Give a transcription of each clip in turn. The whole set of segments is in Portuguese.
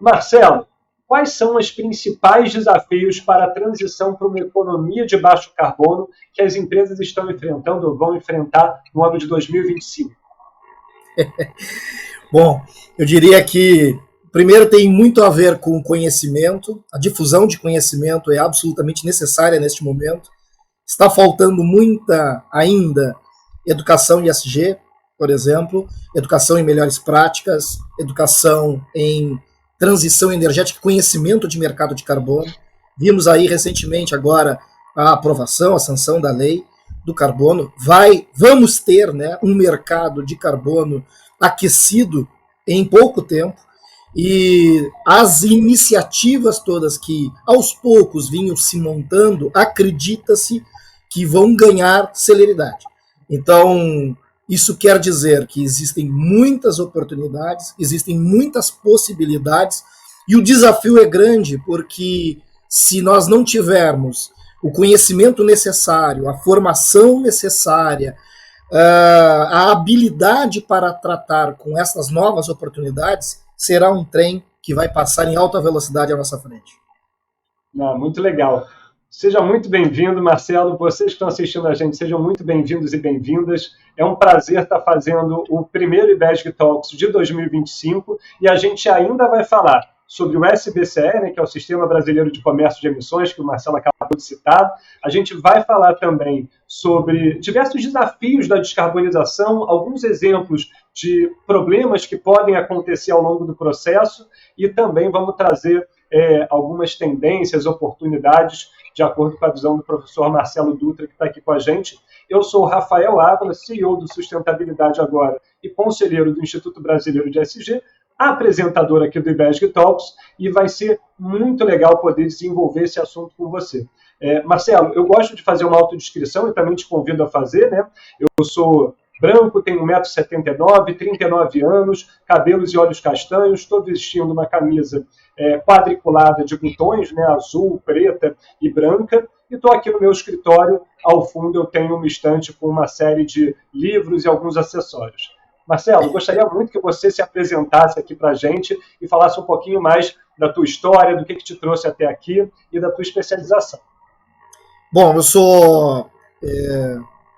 Marcelo, quais são os principais desafios para a transição para uma economia de baixo carbono que as empresas estão enfrentando ou vão enfrentar no ano de 2025? Bom, eu diria que primeiro tem muito a ver com conhecimento, a difusão de conhecimento é absolutamente necessária neste momento. Está faltando muita ainda educação em ESG, por exemplo, educação em melhores práticas, educação em transição energética, conhecimento de mercado de carbono. Vimos aí recentemente agora a aprovação, a sanção da lei do carbono. Vamos ter, né, um mercado de carbono aquecido em pouco tempo, e as iniciativas todas que aos poucos vinham se montando, acredita-se que vão ganhar celeridade. Então, isso quer dizer que existem muitas oportunidades, existem muitas possibilidades, e o desafio é grande, porque se nós não tivermos o conhecimento necessário, a formação necessária, a habilidade para tratar com essas novas oportunidades, será um trem que vai passar em alta velocidade à nossa frente. Muito legal. Seja muito bem-vindo, Marcelo. Vocês que estão assistindo a gente, sejam muito bem-vindos e bem-vindas. É um prazer estar fazendo o primeiro IBESG Talks de 2025 e a gente ainda vai falar sobre o SBCE, né, que é o Sistema Brasileiro de Comércio de Emissões, que o Marcelo acabou de citar. A gente vai falar também sobre diversos desafios da descarbonização, alguns exemplos de problemas que podem acontecer ao longo do processo e também vamos trazer algumas tendências, oportunidades, de acordo com a visão do professor Marcelo Dutra, que está aqui com a gente. Eu sou o Rafael Ávila, CEO do Sustentabilidade Agora e conselheiro do Instituto Brasileiro de ESG, apresentador aqui do IBESG Talks, e vai ser muito legal poder desenvolver esse assunto com você. Marcelo, eu gosto de fazer uma autodescrição e também te convido a fazer, né? Eu sou branco, tenho 1,79 m, 39 anos, cabelos e olhos castanhos, estou vestindo uma camisa quadriculada de botões, né, azul, preta e branca, e estou aqui no meu escritório. Ao fundo eu tenho uma estante com uma série de livros e alguns acessórios. Marcelo, gostaria muito que você se apresentasse aqui para a gente e falasse um pouquinho mais da tua história, do que te trouxe até aqui e da tua especialização. Bom, eu sou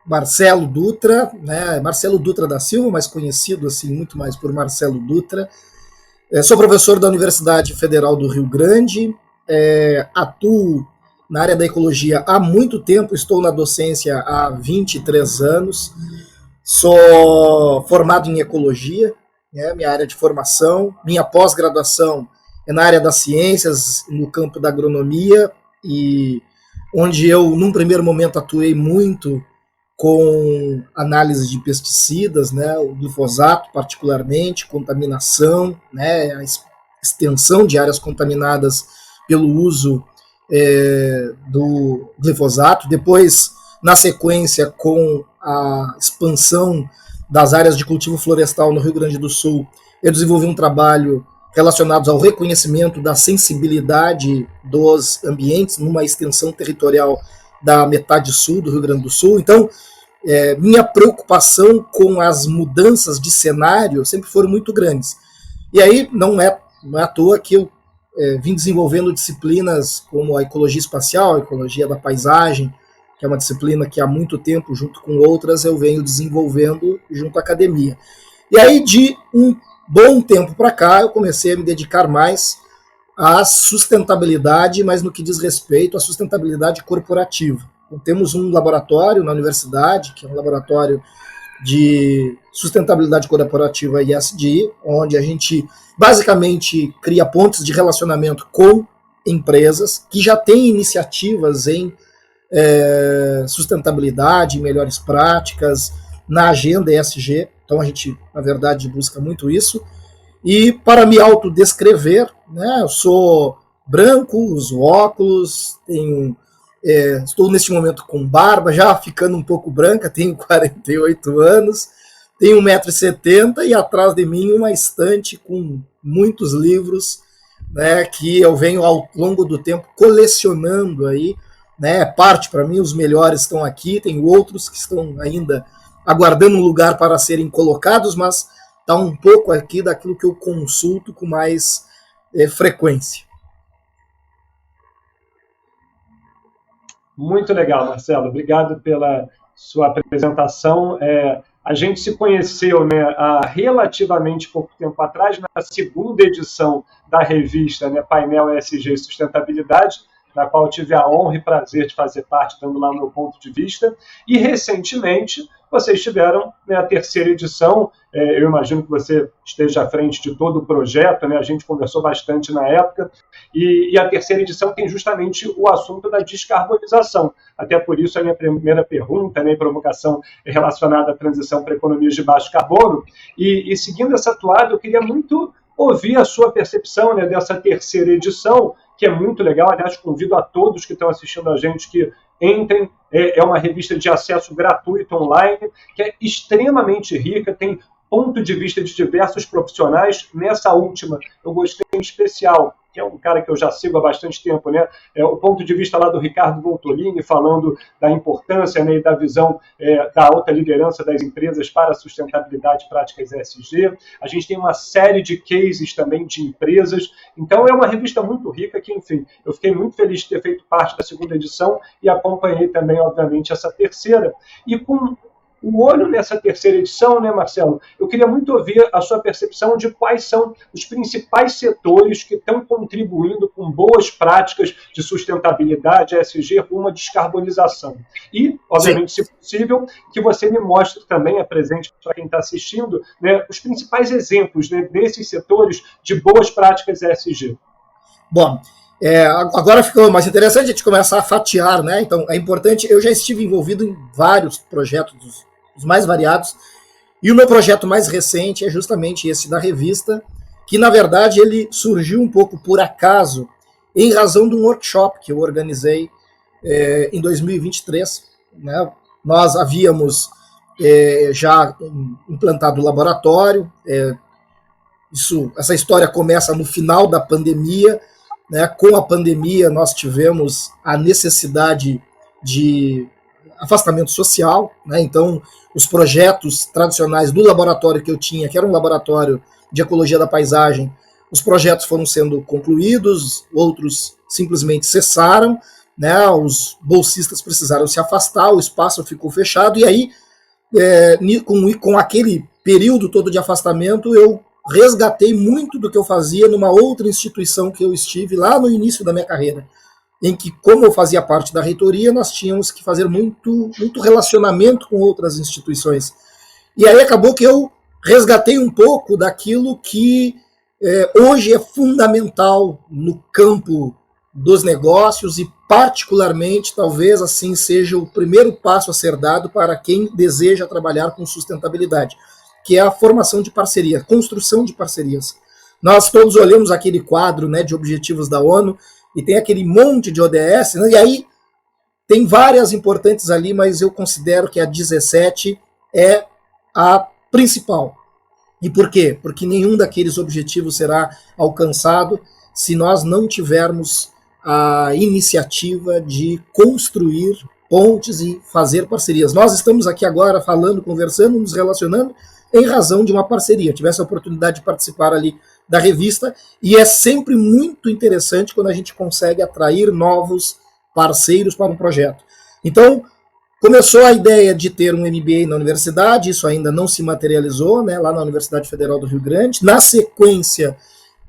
Marcelo Dutra, né? Marcelo Dutra da Silva, mais conhecido assim muito mais por Marcelo Dutra. Sou professor da Universidade Federal do Rio Grande, atuo na área da ecologia há muito tempo, estou na docência há 23 anos, sou formado em ecologia, né, minha área de formação, minha pós-graduação é na área das ciências, no campo da agronomia, e onde eu, num primeiro momento, atuei muito com análise de pesticidas, né, o glifosato particularmente, contaminação, né, a extensão de áreas contaminadas pelo uso do glifosato. Depois, na sequência, com a expansão das áreas de cultivo florestal no Rio Grande do Sul, eu desenvolvi um trabalho relacionado ao reconhecimento da sensibilidade dos ambientes numa extensão territorial da metade sul do Rio Grande do Sul. Então, minha preocupação com as mudanças de cenário sempre foram muito grandes. E aí, não é à toa que eu vim desenvolvendo disciplinas como a ecologia espacial, a ecologia da paisagem, que é uma disciplina que há muito tempo, junto com outras, eu venho desenvolvendo junto à academia. E aí, de um bom tempo para cá, eu comecei a me dedicar mais à sustentabilidade, mas no que diz respeito à sustentabilidade corporativa. Então, temos um laboratório na universidade, que é um laboratório de sustentabilidade corporativa ESG, onde a gente basicamente cria pontes de relacionamento com empresas que já têm iniciativas em sustentabilidade, melhores práticas, na agenda ESG. Então a gente, na verdade, busca muito isso. E para me autodescrever, né, eu sou branco, uso óculos, estou neste momento com barba, já ficando um pouco branca, tenho 48 anos, tenho 1,70 m e atrás de mim uma estante com muitos livros, né, que eu venho ao longo do tempo colecionando aí, né, parte para mim, os melhores estão aqui, tem outros que estão ainda aguardando um lugar para serem colocados, mas está um pouco aqui daquilo que eu consulto com mais frequência. Muito legal, Marcelo. Obrigado pela sua apresentação. A gente se conheceu, né, há relativamente pouco tempo atrás, na segunda edição da revista, né, Painel ESG Sustentabilidade, na qual eu tive a honra e prazer de fazer parte, dando lá o meu ponto de vista. E, recentemente, vocês tiveram, né, a terceira edição. Eu imagino que você esteja à frente de todo o projeto, né? A gente conversou bastante na época. E a terceira edição tem justamente o assunto da descarbonização. Até por isso, a minha primeira pergunta, né, e provocação é relacionada à transição para economias de baixo carbono. E seguindo essa toada, eu queria muito ouvir a sua percepção, né, dessa terceira edição, que é muito legal. Aliás, convido a todos que estão assistindo a gente que entrem. É uma revista de acesso gratuito online, que é extremamente rica, tem ponto de vista de diversos profissionais. Nessa última, eu gostei em especial, que é um cara que eu já sigo há bastante tempo, né? O ponto de vista lá do Ricardo Voltolini, falando da importância, né, e da visão da alta liderança das empresas para a sustentabilidade e práticas ESG. A gente tem uma série de cases também de empresas. Então, é uma revista muito rica que, enfim, eu fiquei muito feliz de ter feito parte da segunda edição e acompanhei também, obviamente, essa terceira. E com o olho nessa terceira edição, né, Marcelo? Eu queria muito ouvir a sua percepção de quais são os principais setores que estão contribuindo com boas práticas de sustentabilidade, ESG, rumo à descarbonização. E, obviamente, se possível, que você me mostre também, presente para quem está assistindo, né, os principais exemplos, né, desses setores de boas práticas ESG. Bom, agora ficou mais interessante a gente começar a fatiar, né? Então, é importante. Eu já estive envolvido em vários projetos os mais variados, e o meu projeto mais recente é justamente esse da revista, que na verdade ele surgiu um pouco por acaso, em razão de um workshop que eu organizei em 2023. Né? Nós havíamos já implantado o laboratório. Essa história começa no final da pandemia, né? Com a pandemia nós tivemos a necessidade de afastamento social, né? Então os projetos tradicionais do laboratório que eu tinha, que era um laboratório de ecologia da paisagem, os projetos foram sendo concluídos, outros simplesmente cessaram, né? Os bolsistas precisaram se afastar, o espaço ficou fechado, e aí, com aquele período todo de afastamento, eu resgatei muito do que eu fazia numa outra instituição que eu estive lá no início da minha carreira, em que, como eu fazia parte da reitoria, nós tínhamos que fazer muito relacionamento com outras instituições. E aí acabou que eu resgatei um pouco daquilo que hoje é fundamental no campo dos negócios e, particularmente, talvez assim seja o primeiro passo a ser dado para quem deseja trabalhar com sustentabilidade, que é a formação de parceria, construção de parcerias. Nós todos olhamos aquele quadro, né, de objetivos da ONU, e tem aquele monte de ODS, né, e aí tem várias importantes ali, mas eu considero que a 17 é a principal. E por quê? Porque nenhum daqueles objetivos será alcançado se nós não tivermos a iniciativa de construir pontes e fazer parcerias. Nós estamos aqui agora falando, conversando, nos relacionando em razão de uma parceria. Eu tivesse a oportunidade de participar ali da revista, e é sempre muito interessante quando a gente consegue atrair novos parceiros para um projeto. Então, começou a ideia de ter um MBA na universidade, isso ainda não se materializou, né, lá na Universidade Federal do Rio Grande. Na sequência,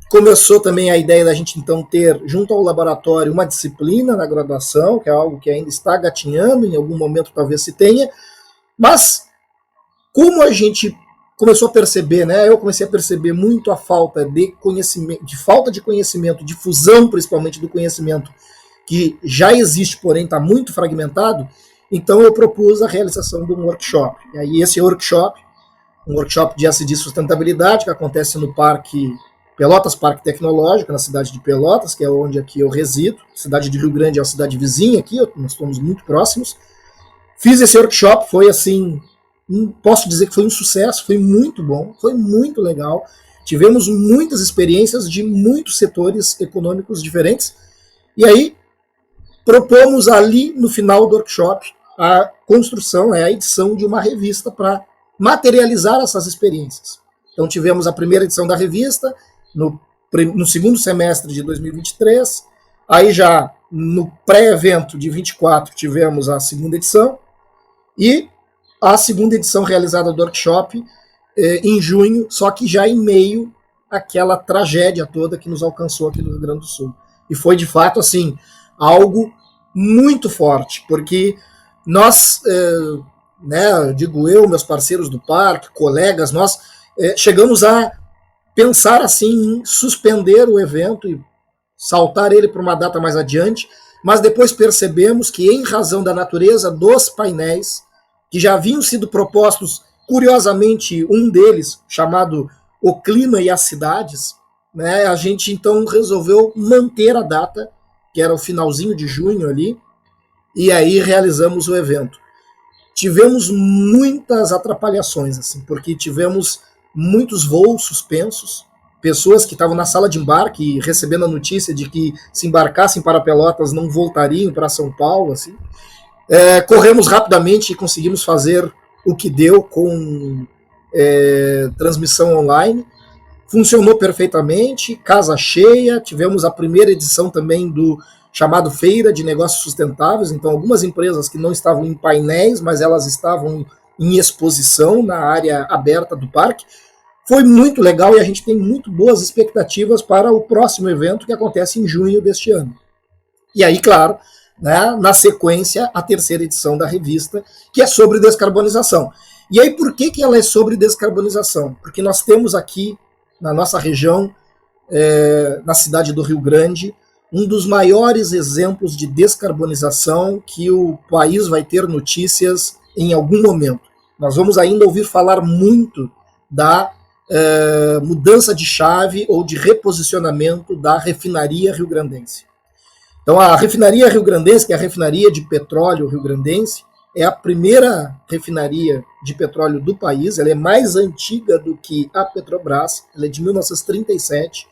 começou também a ideia da gente, então, ter, junto ao laboratório, uma disciplina na graduação, que é algo que ainda está gatinhando, em algum momento talvez se tenha, mas como a gente começou a perceber, né? Eu comecei a perceber muito a falta de conhecimento, difusão principalmente do conhecimento que já existe, porém está muito fragmentado. Então eu propus a realização de um workshop. E aí esse workshop, um workshop de ESG sustentabilidade, que acontece no Parque Pelotas, Parque Tecnológico, na cidade de Pelotas, que é onde aqui eu resido. A cidade de Rio Grande é a cidade vizinha aqui, nós estamos muito próximos. Fiz esse workshop, foi assim, posso dizer que foi um sucesso, foi muito bom, foi muito legal. Tivemos muitas experiências de muitos setores econômicos diferentes. E aí, propomos ali, no final do workshop, a construção, a edição de uma revista para materializar essas experiências. Então, tivemos a primeira edição da revista, no no segundo semestre de 2023, aí já no pré-evento de 24 tivemos a segunda edição, e a segunda edição realizada do workshop em junho, só que já em meio àquela tragédia toda que nos alcançou aqui no Rio Grande do Sul. E foi, de fato, assim, algo muito forte, porque nós, digo eu, meus parceiros do parque, colegas, nós chegamos a pensar assim em suspender o evento e saltar ele para uma data mais adiante, mas depois percebemos que, em razão da natureza dos painéis, que já haviam sido propostos, curiosamente, um deles, chamado O Clima e as Cidades, né, a gente então resolveu manter a data, que era o finalzinho de junho ali, e aí realizamos o evento. Tivemos muitas atrapalhações, assim, porque tivemos muitos voos suspensos, pessoas que estavam na sala de embarque recebendo a notícia de que se embarcassem para Pelotas não voltariam para São Paulo, assim. Corremos rapidamente e conseguimos fazer o que deu com transmissão online. Funcionou perfeitamente, casa cheia, tivemos a primeira edição também do chamado Feira de Negócios Sustentáveis, então algumas empresas que não estavam em painéis, mas elas estavam em exposição na área aberta do parque. Foi muito legal e a gente tem muito boas expectativas para o próximo evento que acontece em junho deste ano. E aí, claro, né, na sequência, a terceira edição da revista, que é sobre descarbonização. E aí, por que ela é sobre descarbonização? Porque nós temos aqui, na nossa região, na cidade do Rio Grande, um dos maiores exemplos de descarbonização que o país vai ter notícias em algum momento. Nós vamos ainda ouvir falar muito da mudança de chave ou de reposicionamento da refinaria rio-grandense. Então, a refinaria rio-grandense, que é a refinaria de petróleo rio-grandense, é a primeira refinaria de petróleo do país. Ela é mais antiga do que a Petrobras, ela é de 1937,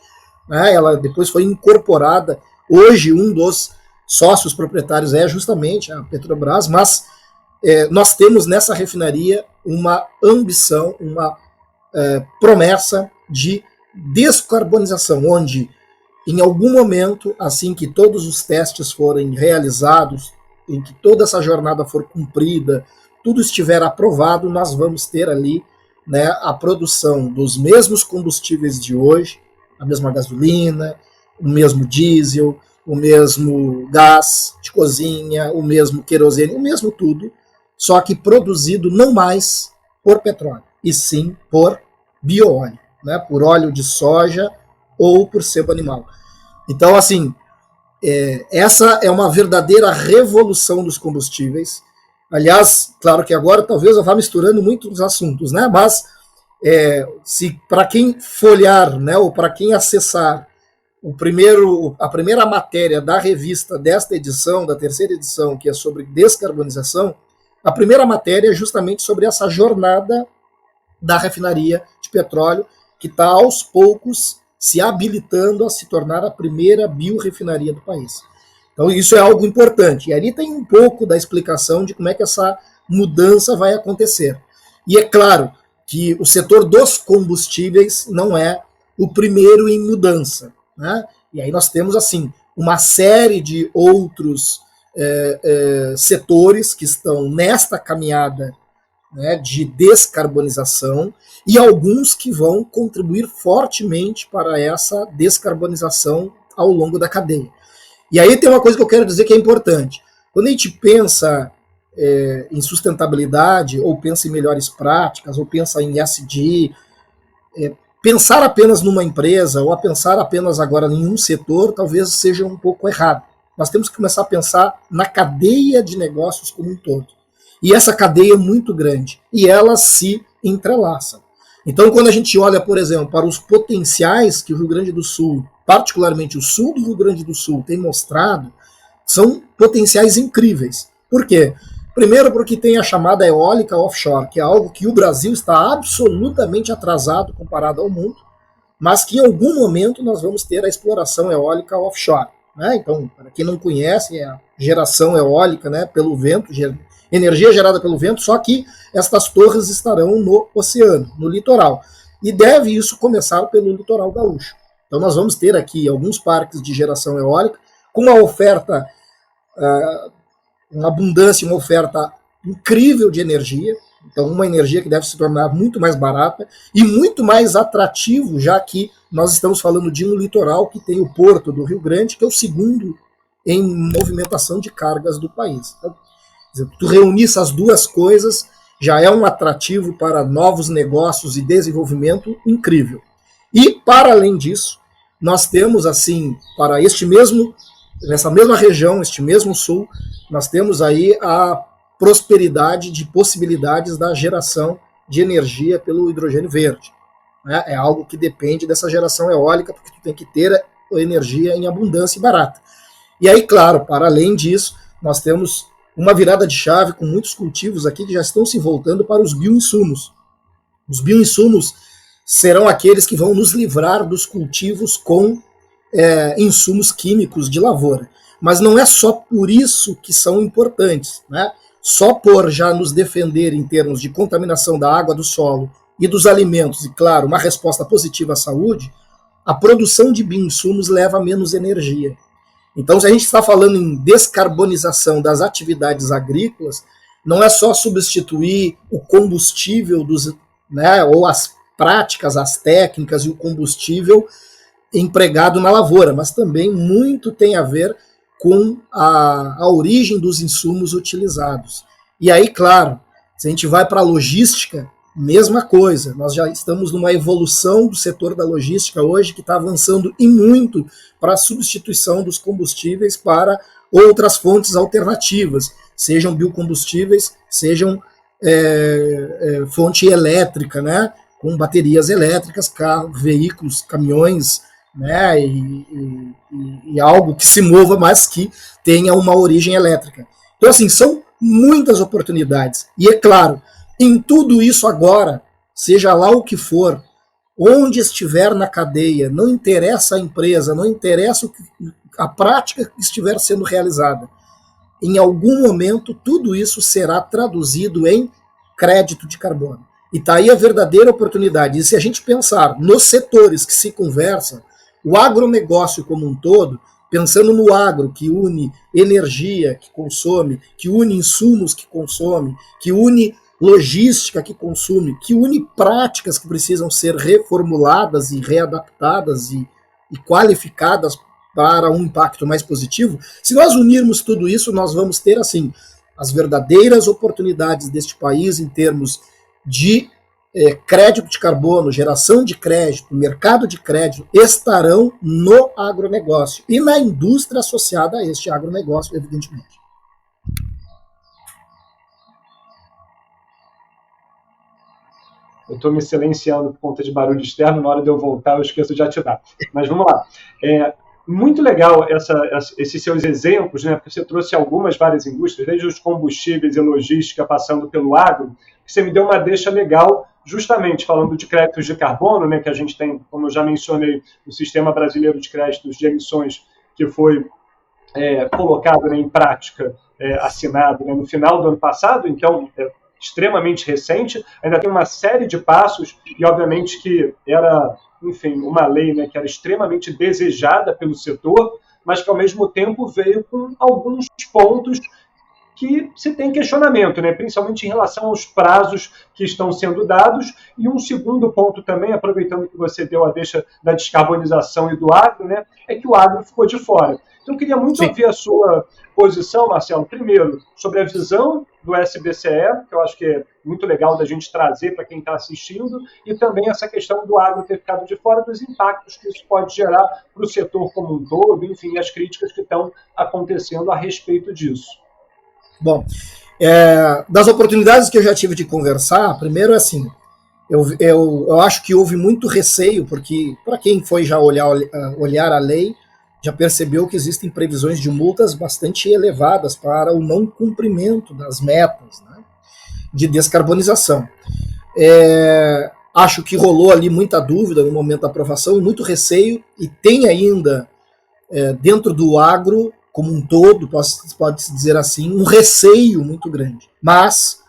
né? Ela depois foi incorporada. Hoje, um dos sócios proprietários é justamente a Petrobras, mas nós temos nessa refinaria uma ambição, uma promessa de descarbonização, onde em algum momento, assim que todos os testes forem realizados, em que toda essa jornada for cumprida, tudo estiver aprovado, nós vamos ter ali, né, a produção dos mesmos combustíveis de hoje, a mesma gasolina, o mesmo diesel, o mesmo gás de cozinha, o mesmo querosene, o mesmo tudo, só que produzido não mais por petróleo, e sim por bioóleo, né, por óleo de soja ou por sebo animal. Então, assim, essa é uma verdadeira revolução dos combustíveis. Aliás, claro que agora talvez eu vá misturando muitos assuntos, né, mas se para quem folhear, né, ou para quem acessar a primeira matéria da revista desta edição, da terceira edição, que é sobre descarbonização, a primeira matéria é justamente sobre essa jornada da refinaria de petróleo, que está aos poucos se habilitando a se tornar a primeira biorefinaria do país. Então isso é algo importante. E ali tem um pouco da explicação de como é que essa mudança vai acontecer. E é claro que o setor dos combustíveis não é o primeiro em mudança, né? E aí nós temos assim uma série de outros setores que estão nesta caminhada, né, de descarbonização, e alguns que vão contribuir fortemente para essa descarbonização ao longo da cadeia. E aí tem uma coisa que eu quero dizer que é importante. Quando a gente pensa em sustentabilidade, ou pensa em melhores práticas, ou pensa em ESG, pensar apenas numa empresa, ou a pensar apenas agora em um setor, talvez seja um pouco errado. Nós temos que começar a pensar na cadeia de negócios como um todo. E essa cadeia é muito grande, e elas se entrelaçam. Então, quando a gente olha, por exemplo, para os potenciais que o Rio Grande do Sul, particularmente o sul do Rio Grande do Sul, tem mostrado, são potenciais incríveis. Por quê? Primeiro porque tem a chamada eólica offshore, que é algo que o Brasil está absolutamente atrasado comparado ao mundo, mas que em algum momento nós vamos ter a exploração eólica offshore, né? Então, para quem não conhece, é a geração eólica, né, pelo vento, energia gerada pelo vento, só que estas torres estarão no oceano, no litoral. E deve isso começar pelo litoral gaúcho. Então nós vamos ter aqui alguns parques de geração eólica com uma oferta, uma abundância, uma oferta incrível de energia. Então uma energia que deve se tornar muito mais barata e muito mais atrativo, já que nós estamos falando de um litoral que tem o porto do Rio Grande, que é o segundo em movimentação de cargas do país. Então, tu reunir essas duas coisas já é um atrativo para novos negócios e desenvolvimento incrível. E, para além disso, nós temos, assim, para nessa mesma região, este mesmo sul, nós temos aí a prosperidade de possibilidades da geração de energia pelo hidrogênio verde. Né? É algo que depende dessa geração eólica, porque tu tem que ter a energia em abundância e barata. E aí, claro, para além disso, nós temos uma virada de chave com muitos cultivos aqui que já estão se voltando para os bioinsumos. Os bioinsumos serão aqueles que vão nos livrar dos cultivos com insumos químicos de lavoura. Mas não é só por isso que são importantes, né? Só por já nos defender em termos de contaminação da água, do solo e dos alimentos, e claro, uma resposta positiva à saúde, a produção de bioinsumos leva menos energia. Então, se a gente está falando em descarbonização das atividades agrícolas, não é só substituir o combustível ou as práticas, as técnicas e o combustível empregado na lavoura, mas também muito tem a ver com a origem dos insumos utilizados. E aí, claro, se a gente vai para a logística, mesma coisa. Nós já estamos numa evolução do setor da logística hoje que está avançando e muito para a substituição dos combustíveis para outras fontes alternativas, sejam biocombustíveis, sejam fonte elétrica, né, com baterias elétricas, veículos, caminhões, né, e algo que se mova, mas que tenha uma origem elétrica. Então, assim, são muitas oportunidades. E é claro, em tudo isso agora, seja lá o que for, onde estiver na cadeia, não interessa a empresa, não interessa a prática que estiver sendo realizada. Em algum momento, tudo isso será traduzido em crédito de carbono. E está aí a verdadeira oportunidade. E se a gente pensar nos setores que se conversam, o agronegócio como um todo, pensando no agro, que une energia que consome, que une insumos que consome, que une logística que consome, que une práticas que precisam ser reformuladas e readaptadas e qualificadas para um impacto mais positivo, se nós unirmos tudo isso, nós vamos ter, assim, as verdadeiras oportunidades deste país em termos de crédito de carbono, geração de crédito, mercado de crédito, estarão no agronegócio e na indústria associada a este agronegócio, evidentemente. Eu estou me silenciando por conta de barulho externo, na hora de eu voltar eu esqueço de ativar. Mas vamos lá. Muito legal esses seus exemplos, né? Porque você trouxe várias indústrias, desde os combustíveis e logística, passando pelo agro, que você me deu uma deixa legal, justamente falando de créditos de carbono, né? Que a gente tem, como eu já mencionei, o Sistema Brasileiro de Créditos de Emissões, que foi colocado, né, em prática, assinado, né, no final do ano passado, então extremamente recente, ainda tem uma série de passos, e obviamente que era, enfim, uma lei, né, que era extremamente desejada pelo setor, mas que ao mesmo tempo veio com alguns pontos que se tem questionamento, né, principalmente em relação aos prazos que estão sendo dados. E um segundo ponto também, aproveitando que você deu a deixa da descarbonização e do agro, né, é que o agro ficou de fora. Então, eu queria muito ouvir a sua posição, Marcelo, primeiro, sobre a visão do SBCE, que eu acho que é muito legal da gente trazer para quem está assistindo, e também essa questão do agro ter ficado de fora, dos impactos que isso pode gerar para o setor como um todo, enfim, as críticas que estão acontecendo a respeito disso. Bom, das oportunidades que eu já tive de conversar, primeiro, assim, eu acho que houve muito receio, porque para quem foi já olhar a lei, já percebeu que existem previsões de multas bastante elevadas para o não cumprimento das metas, né, de descarbonização. Acho que rolou ali muita dúvida no momento da aprovação, muito receio, e tem ainda, dentro do agro como um todo, pode-se dizer assim, um receio muito grande. Mas,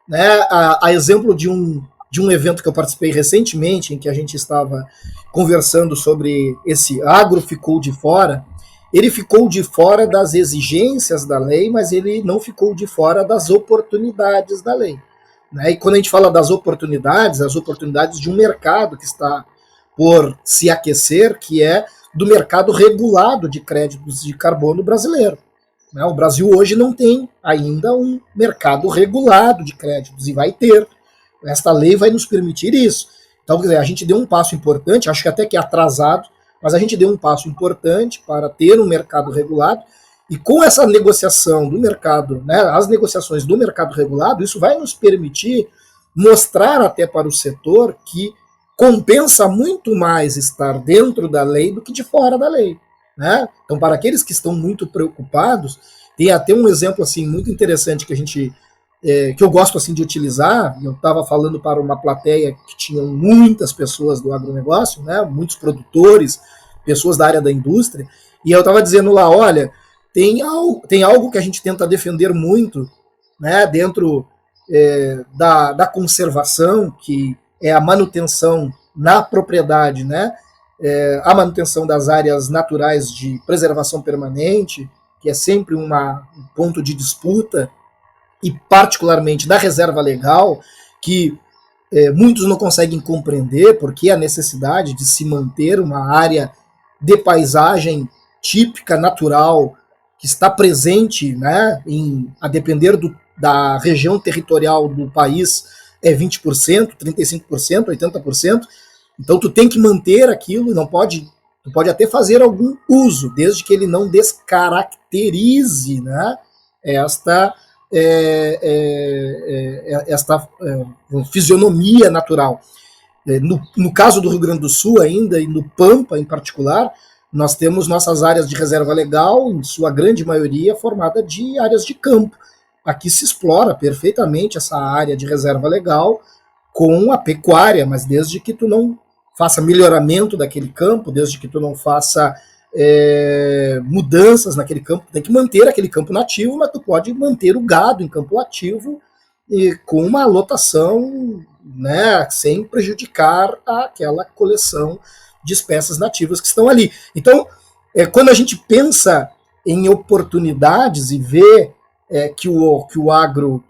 né, a exemplo de um de um evento que eu participei recentemente, em que a gente estava conversando sobre esse agro ficou de fora. Ele ficou de fora das exigências da lei, mas ele não ficou de fora das oportunidades da lei. Né? E quando a gente fala das oportunidades, as oportunidades de um mercado que está por se aquecer, que é do mercado regulado de créditos de carbono brasileiro. Né? O Brasil hoje não tem ainda um mercado regulado de créditos, e vai ter. Esta lei vai nos permitir isso. Então, quer dizer, a gente deu um passo importante, acho que até que atrasado, mas a gente deu um passo importante para ter um mercado regulado, e com essa negociação do mercado, né, as negociações do mercado regulado, isso vai nos permitir mostrar até para o setor que compensa muito mais estar dentro da lei do que de fora da lei. Né? Então, para aqueles que estão muito preocupados, tem até um exemplo assim muito interessante que a gente que eu gosto assim de utilizar. Eu estava falando para uma plateia que tinham muitas pessoas do agronegócio, né, muitos produtores, pessoas da área da indústria, e eu estava dizendo lá, olha, tem algo que a gente tenta defender muito, né, dentro da conservação, que é a manutenção na propriedade, né, a manutenção das áreas naturais de preservação permanente, que é sempre um ponto de disputa, e particularmente da reserva legal, que muitos não conseguem compreender, porque a necessidade de se manter uma área de paisagem típica, natural, que está presente, né, a depender da região territorial do país, é 20%, 35%, 80%, então tu tem que manter aquilo, tu pode até fazer algum uso, desde que ele não descaracterize, né, esta fisionomia natural. No caso do Rio Grande do Sul ainda, e no Pampa em particular, nós temos nossas áreas de reserva legal, em sua grande maioria, formada de áreas de campo. Aqui se explora perfeitamente essa área de reserva legal com a pecuária, mas desde que tu não faça melhoramento daquele campo, desde que tu não faça mudanças naquele campo, tem que manter aquele campo nativo, mas tu pode manter o gado em campo ativo e com uma lotação, né, sem prejudicar aquela coleção de espécies nativas que estão ali. Então, quando a gente pensa em oportunidades e vê que o agro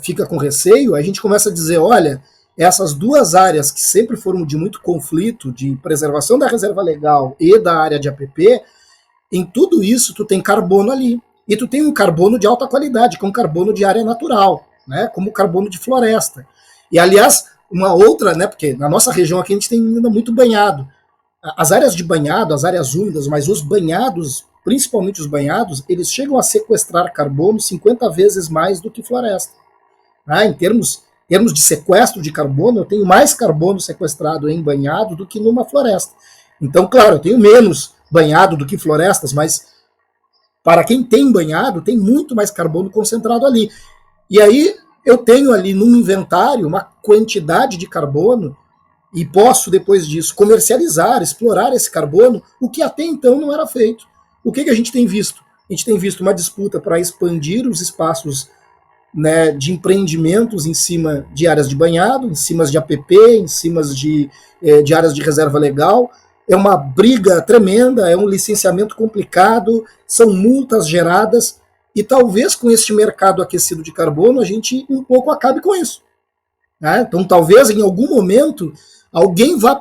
fica com receio, a gente começa a dizer, olha, essas duas áreas que sempre foram de muito conflito, de preservação da reserva legal e da área de APP, em tudo isso tu tem carbono ali. E tu tem um carbono de alta qualidade, que é um carbono de área natural, né, como o carbono de floresta. E, aliás, uma outra, né, porque na nossa região aqui a gente tem ainda muito banhado. As áreas de banhado, as áreas úmidas, mas os banhados, principalmente os banhados, eles chegam a sequestrar carbono 50 vezes mais do que floresta. Né, em termos de sequestro de carbono, eu tenho mais carbono sequestrado em banhado do que numa floresta. Então, claro, eu tenho menos banhado do que florestas, mas para quem tem banhado, tem muito mais carbono concentrado ali. E aí eu tenho ali num inventário uma quantidade de carbono e posso, depois disso, comercializar, explorar esse carbono, o que até então não era feito. O que a gente tem visto? A gente tem visto uma disputa para expandir os espaços, né, de empreendimentos em cima de áreas de banhado, em cima de APP, em cima de áreas de reserva legal. É uma briga tremenda, é um licenciamento complicado, são multas geradas, e talvez com este mercado aquecido de carbono a gente um pouco acabe com isso. Né? Então talvez em algum momento alguém vá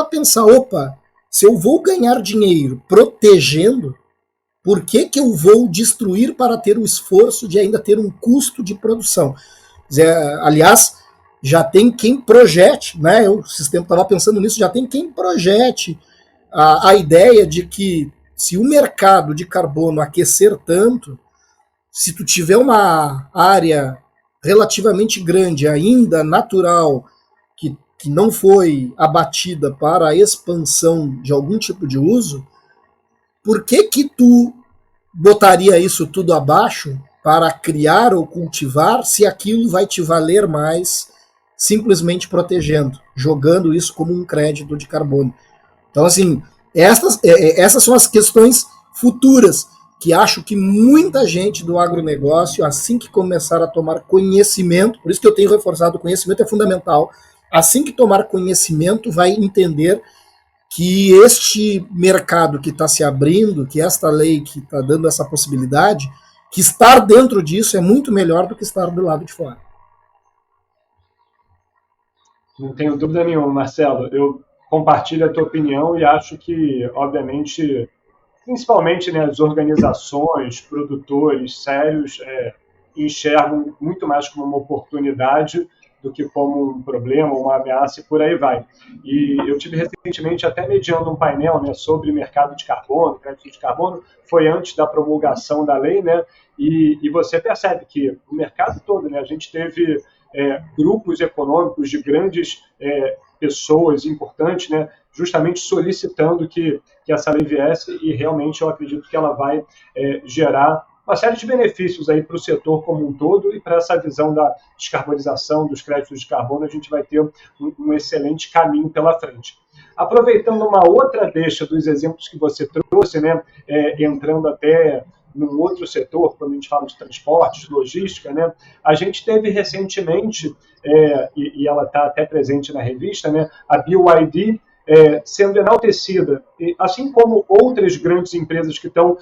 pensar, opa, se eu vou ganhar dinheiro protegendo, por que eu vou destruir para ter o esforço de ainda ter um custo de produção? Aliás, já tem quem projete, né? Eu esses tempos estava pensando nisso, já tem quem projete a ideia de que se o mercado de carbono aquecer tanto, se tu tiver uma área relativamente grande, ainda natural, que não foi abatida para a expansão de algum tipo de uso, por que tu botaria isso tudo abaixo para criar ou cultivar se aquilo vai te valer mais simplesmente protegendo, jogando isso como um crédito de carbono? Então, assim, essas são as questões futuras que acho que muita gente do agronegócio, assim que começar a tomar conhecimento, por isso que eu tenho reforçado, o conhecimento é fundamental, assim que tomar conhecimento vai entender que este mercado que está se abrindo, que esta lei que está dando essa possibilidade, que estar dentro disso é muito melhor do que estar do lado de fora. Não tenho dúvida nenhuma, Marcelo. Eu compartilho a tua opinião e acho que, obviamente, principalmente, né, as organizações, produtores sérios enxergam muito mais como uma oportunidade do que como um problema, uma ameaça e por aí vai. E eu tive recentemente até mediando um painel, né, sobre mercado de carbono, crédito de carbono, foi antes da promulgação da lei, né, e você percebe que o mercado todo, né, a gente teve grupos econômicos de grandes pessoas importantes, né, justamente solicitando que essa lei viesse, e realmente eu acredito que ela vai gerar uma série de benefícios aí para o setor como um todo, e para essa visão da descarbonização, dos créditos de carbono, a gente vai ter um excelente caminho pela frente. Aproveitando uma outra deixa dos exemplos que você trouxe, né, entrando até num outro setor, quando a gente fala de transportes, logística, né, a gente teve recentemente, e ela está até presente na revista, né, a BYD sendo enaltecida, assim como outras grandes empresas que estão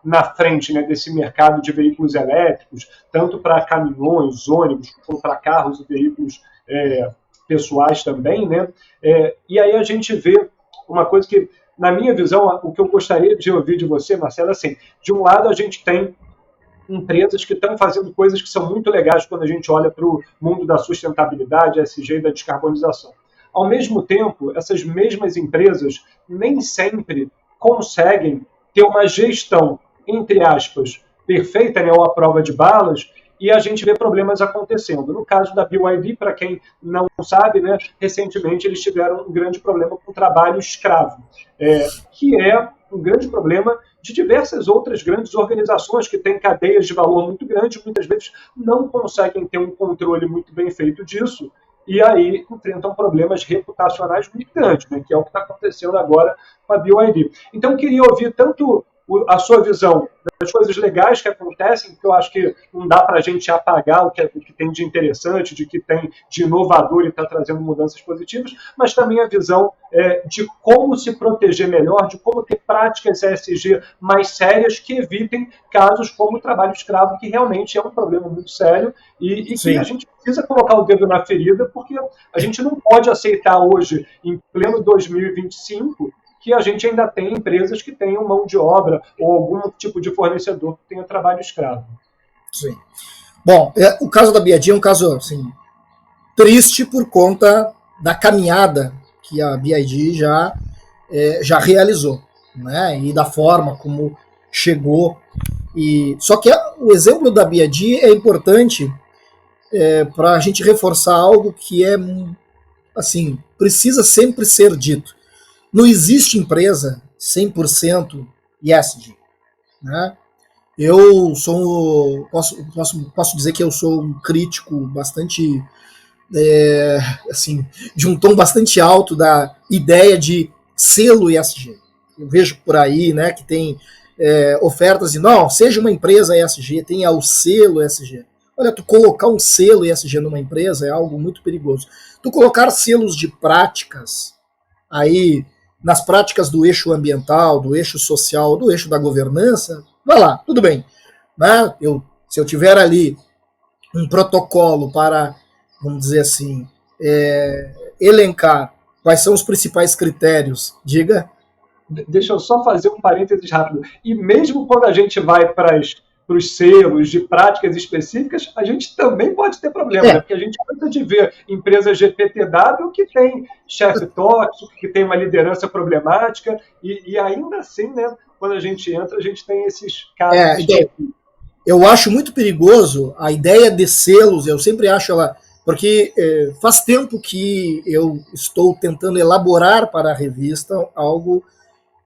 na frente, né, desse mercado de veículos elétricos, tanto para caminhões, ônibus, como para carros e veículos pessoais também, né? E aí a gente vê uma coisa que, na minha visão, o que eu gostaria de ouvir de você, Marcelo, assim, de um lado a gente tem empresas que estão fazendo coisas que são muito legais quando a gente olha para o mundo da sustentabilidade, ESG e da descarbonização. Ao mesmo tempo, essas mesmas empresas nem sempre conseguem ter uma gestão, entre aspas, perfeita, né, ou a prova de balas, e a gente vê problemas acontecendo. No caso da BYD, para quem não sabe, né, recentemente eles tiveram um grande problema com o trabalho escravo, que é um grande problema de diversas outras grandes organizações que têm cadeias de valor muito grandes, muitas vezes não conseguem ter um controle muito bem feito disso, e aí enfrentam problemas reputacionais muito grandes, né, que é o que está acontecendo agora com a BYD. Então, eu queria ouvir tanto a sua visão das coisas legais que acontecem, porque eu acho que não dá para a gente apagar o que tem de interessante, de que tem de inovador e está trazendo mudanças positivas, mas também a visão de como se proteger melhor, de como ter práticas ESG mais sérias que evitem casos como o trabalho escravo, que realmente é um problema muito sério e que a gente precisa colocar o dedo na ferida, porque a gente não pode aceitar hoje, em pleno 2025, que a gente ainda tem empresas que tenham mão de obra ou algum tipo de fornecedor que tenha trabalho escravo. Sim. Bom, o caso da BYD é um caso assim, triste por conta da caminhada que a BYD já realizou, né? E da forma como chegou. Só que o exemplo da BYD é importante para a gente reforçar algo que assim, precisa sempre ser dito. Não existe empresa 100% ESG, né? Eu posso dizer que eu sou um crítico bastante, assim, de um tom bastante alto da ideia de selo ESG. Eu vejo por aí, né, que tem ofertas de, não, seja uma empresa ESG, tenha o selo ESG. Olha, tu colocar um selo ESG numa empresa é algo muito perigoso. Tu colocar selos de práticas aí nas práticas do eixo ambiental, do eixo social, do eixo da governança, vai lá, tudo bem. Né? Se eu tiver ali um protocolo para, vamos dizer assim, elencar quais são os principais critérios, diga. Deixa eu só fazer um parênteses rápido. E mesmo quando a gente vai para os selos de práticas específicas, a gente também pode ter problema, né? Porque a gente cansa de ver empresas GPTW que tem chefe tóxico, que tem uma liderança problemática, e ainda assim, né, quando a gente entra, a gente tem esses casos. Eu acho muito perigoso a ideia de selos, eu sempre acho ela, porque faz tempo que eu estou tentando elaborar para a revista algo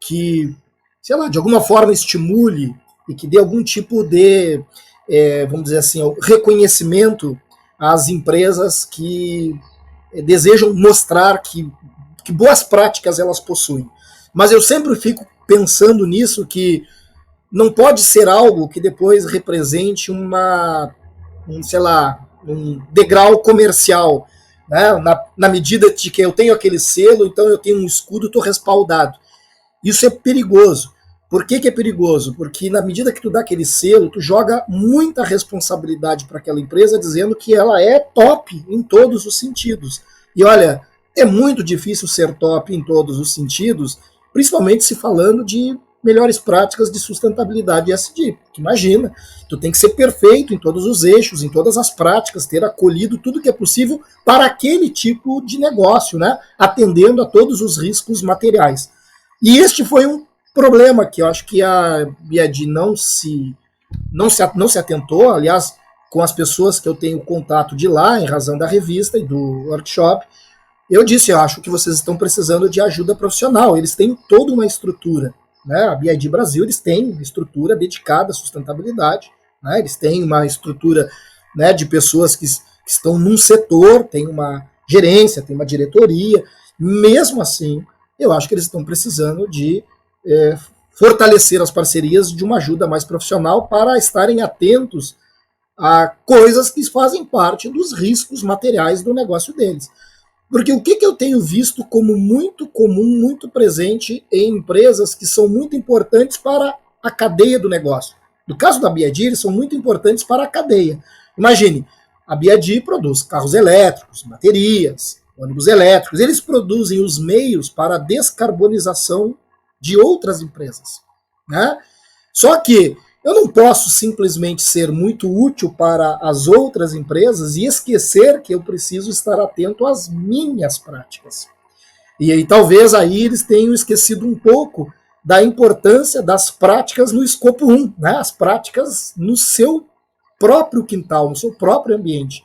que, sei lá, de alguma forma estimule e que dê algum tipo de, vamos dizer assim, reconhecimento às empresas que desejam mostrar que boas práticas elas possuem. Mas eu sempre fico pensando nisso, que não pode ser algo que depois represente um degrau comercial, né? Na medida de que eu tenho aquele selo, então eu tenho um escudo, estou respaldado. Isso é perigoso. Por que é perigoso? Porque na medida que tu dá aquele selo, tu joga muita responsabilidade para aquela empresa, dizendo que ela é top em todos os sentidos. E olha, é muito difícil ser top em todos os sentidos, principalmente se falando de melhores práticas de sustentabilidade ESG. Imagina, tu tem que ser perfeito em todos os eixos, em todas as práticas, ter acolhido tudo que é possível para aquele tipo de negócio, né? Atendendo a todos os riscos materiais. E este foi um problema que eu acho que a BIAD não se atentou, aliás, com as pessoas que eu tenho contato de lá, em razão da revista e do workshop, eu disse, eu acho que vocês estão precisando de ajuda profissional, eles têm toda uma estrutura, né? A BIAD Brasil, eles têm uma estrutura dedicada à sustentabilidade, né? Eles têm uma estrutura, né, de pessoas que estão num setor, tem uma gerência, tem uma diretoria, mesmo assim, eu acho que eles estão precisando de fortalecer as parcerias de uma ajuda mais profissional para estarem atentos a coisas que fazem parte dos riscos materiais do negócio deles. Porque o que eu tenho visto como muito comum, muito presente em empresas que são muito importantes para a cadeia do negócio. No caso da BIAD, eles são muito importantes para a cadeia. Imagine, a BIAD produz carros elétricos, baterias, ônibus elétricos, eles produzem os meios para a descarbonização de outras empresas, né? Só que eu não posso simplesmente ser muito útil para as outras empresas e esquecer que eu preciso estar atento às minhas práticas. E aí talvez aí eles tenham esquecido um pouco da importância das práticas no escopo 1, né? As práticas no seu próprio quintal, no seu próprio ambiente.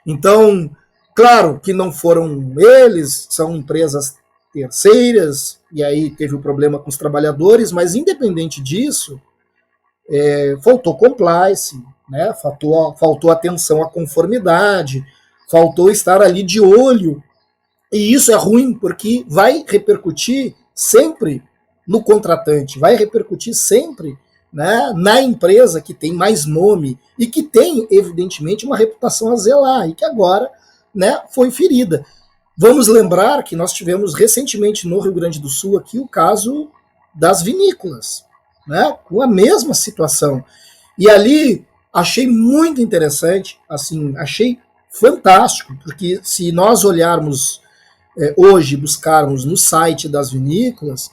Então, claro que não foram eles, são empresas terceiras, e aí teve o problema com os trabalhadores, mas independente disso, faltou compliance, né? faltou atenção à conformidade, faltou estar ali de olho, e isso é ruim, porque vai repercutir sempre no contratante, vai repercutir sempre, né, na empresa que tem mais nome e que tem, evidentemente, uma reputação a zelar, e que agora, né, foi ferida. Vamos lembrar que nós tivemos recentemente no Rio Grande do Sul aqui o caso das vinícolas, né, com a mesma situação. E ali achei muito interessante, assim, achei fantástico, porque se nós olharmos hoje, buscarmos no site das vinícolas,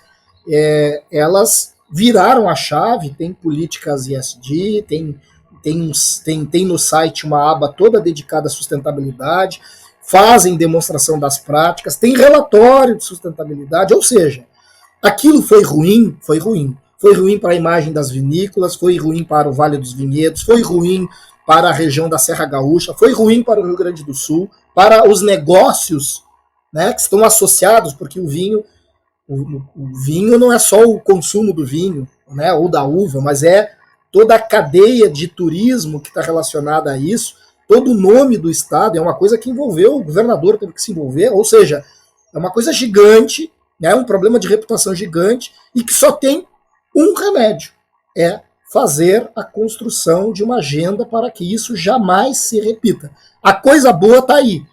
elas viraram a chave, tem políticas ESG, tem no site uma aba toda dedicada à sustentabilidade, fazem demonstração das práticas, tem relatório de sustentabilidade, ou seja, aquilo foi ruim, foi ruim. Foi ruim para a imagem das vinícolas, foi ruim para o Vale dos Vinhedos, foi ruim para a região da Serra Gaúcha, foi ruim para o Rio Grande do Sul, para os negócios, né, que estão associados, porque o vinho não é só o consumo do vinho, né, ou da uva, mas é toda a cadeia de turismo que está relacionada a isso. Todo o nome do estado é uma coisa que envolveu, o governador teve que se envolver, ou seja, é uma coisa gigante, é um problema de reputação gigante e que só tem um remédio, é fazer a construção de uma agenda para que isso jamais se repita. A coisa boa está aí,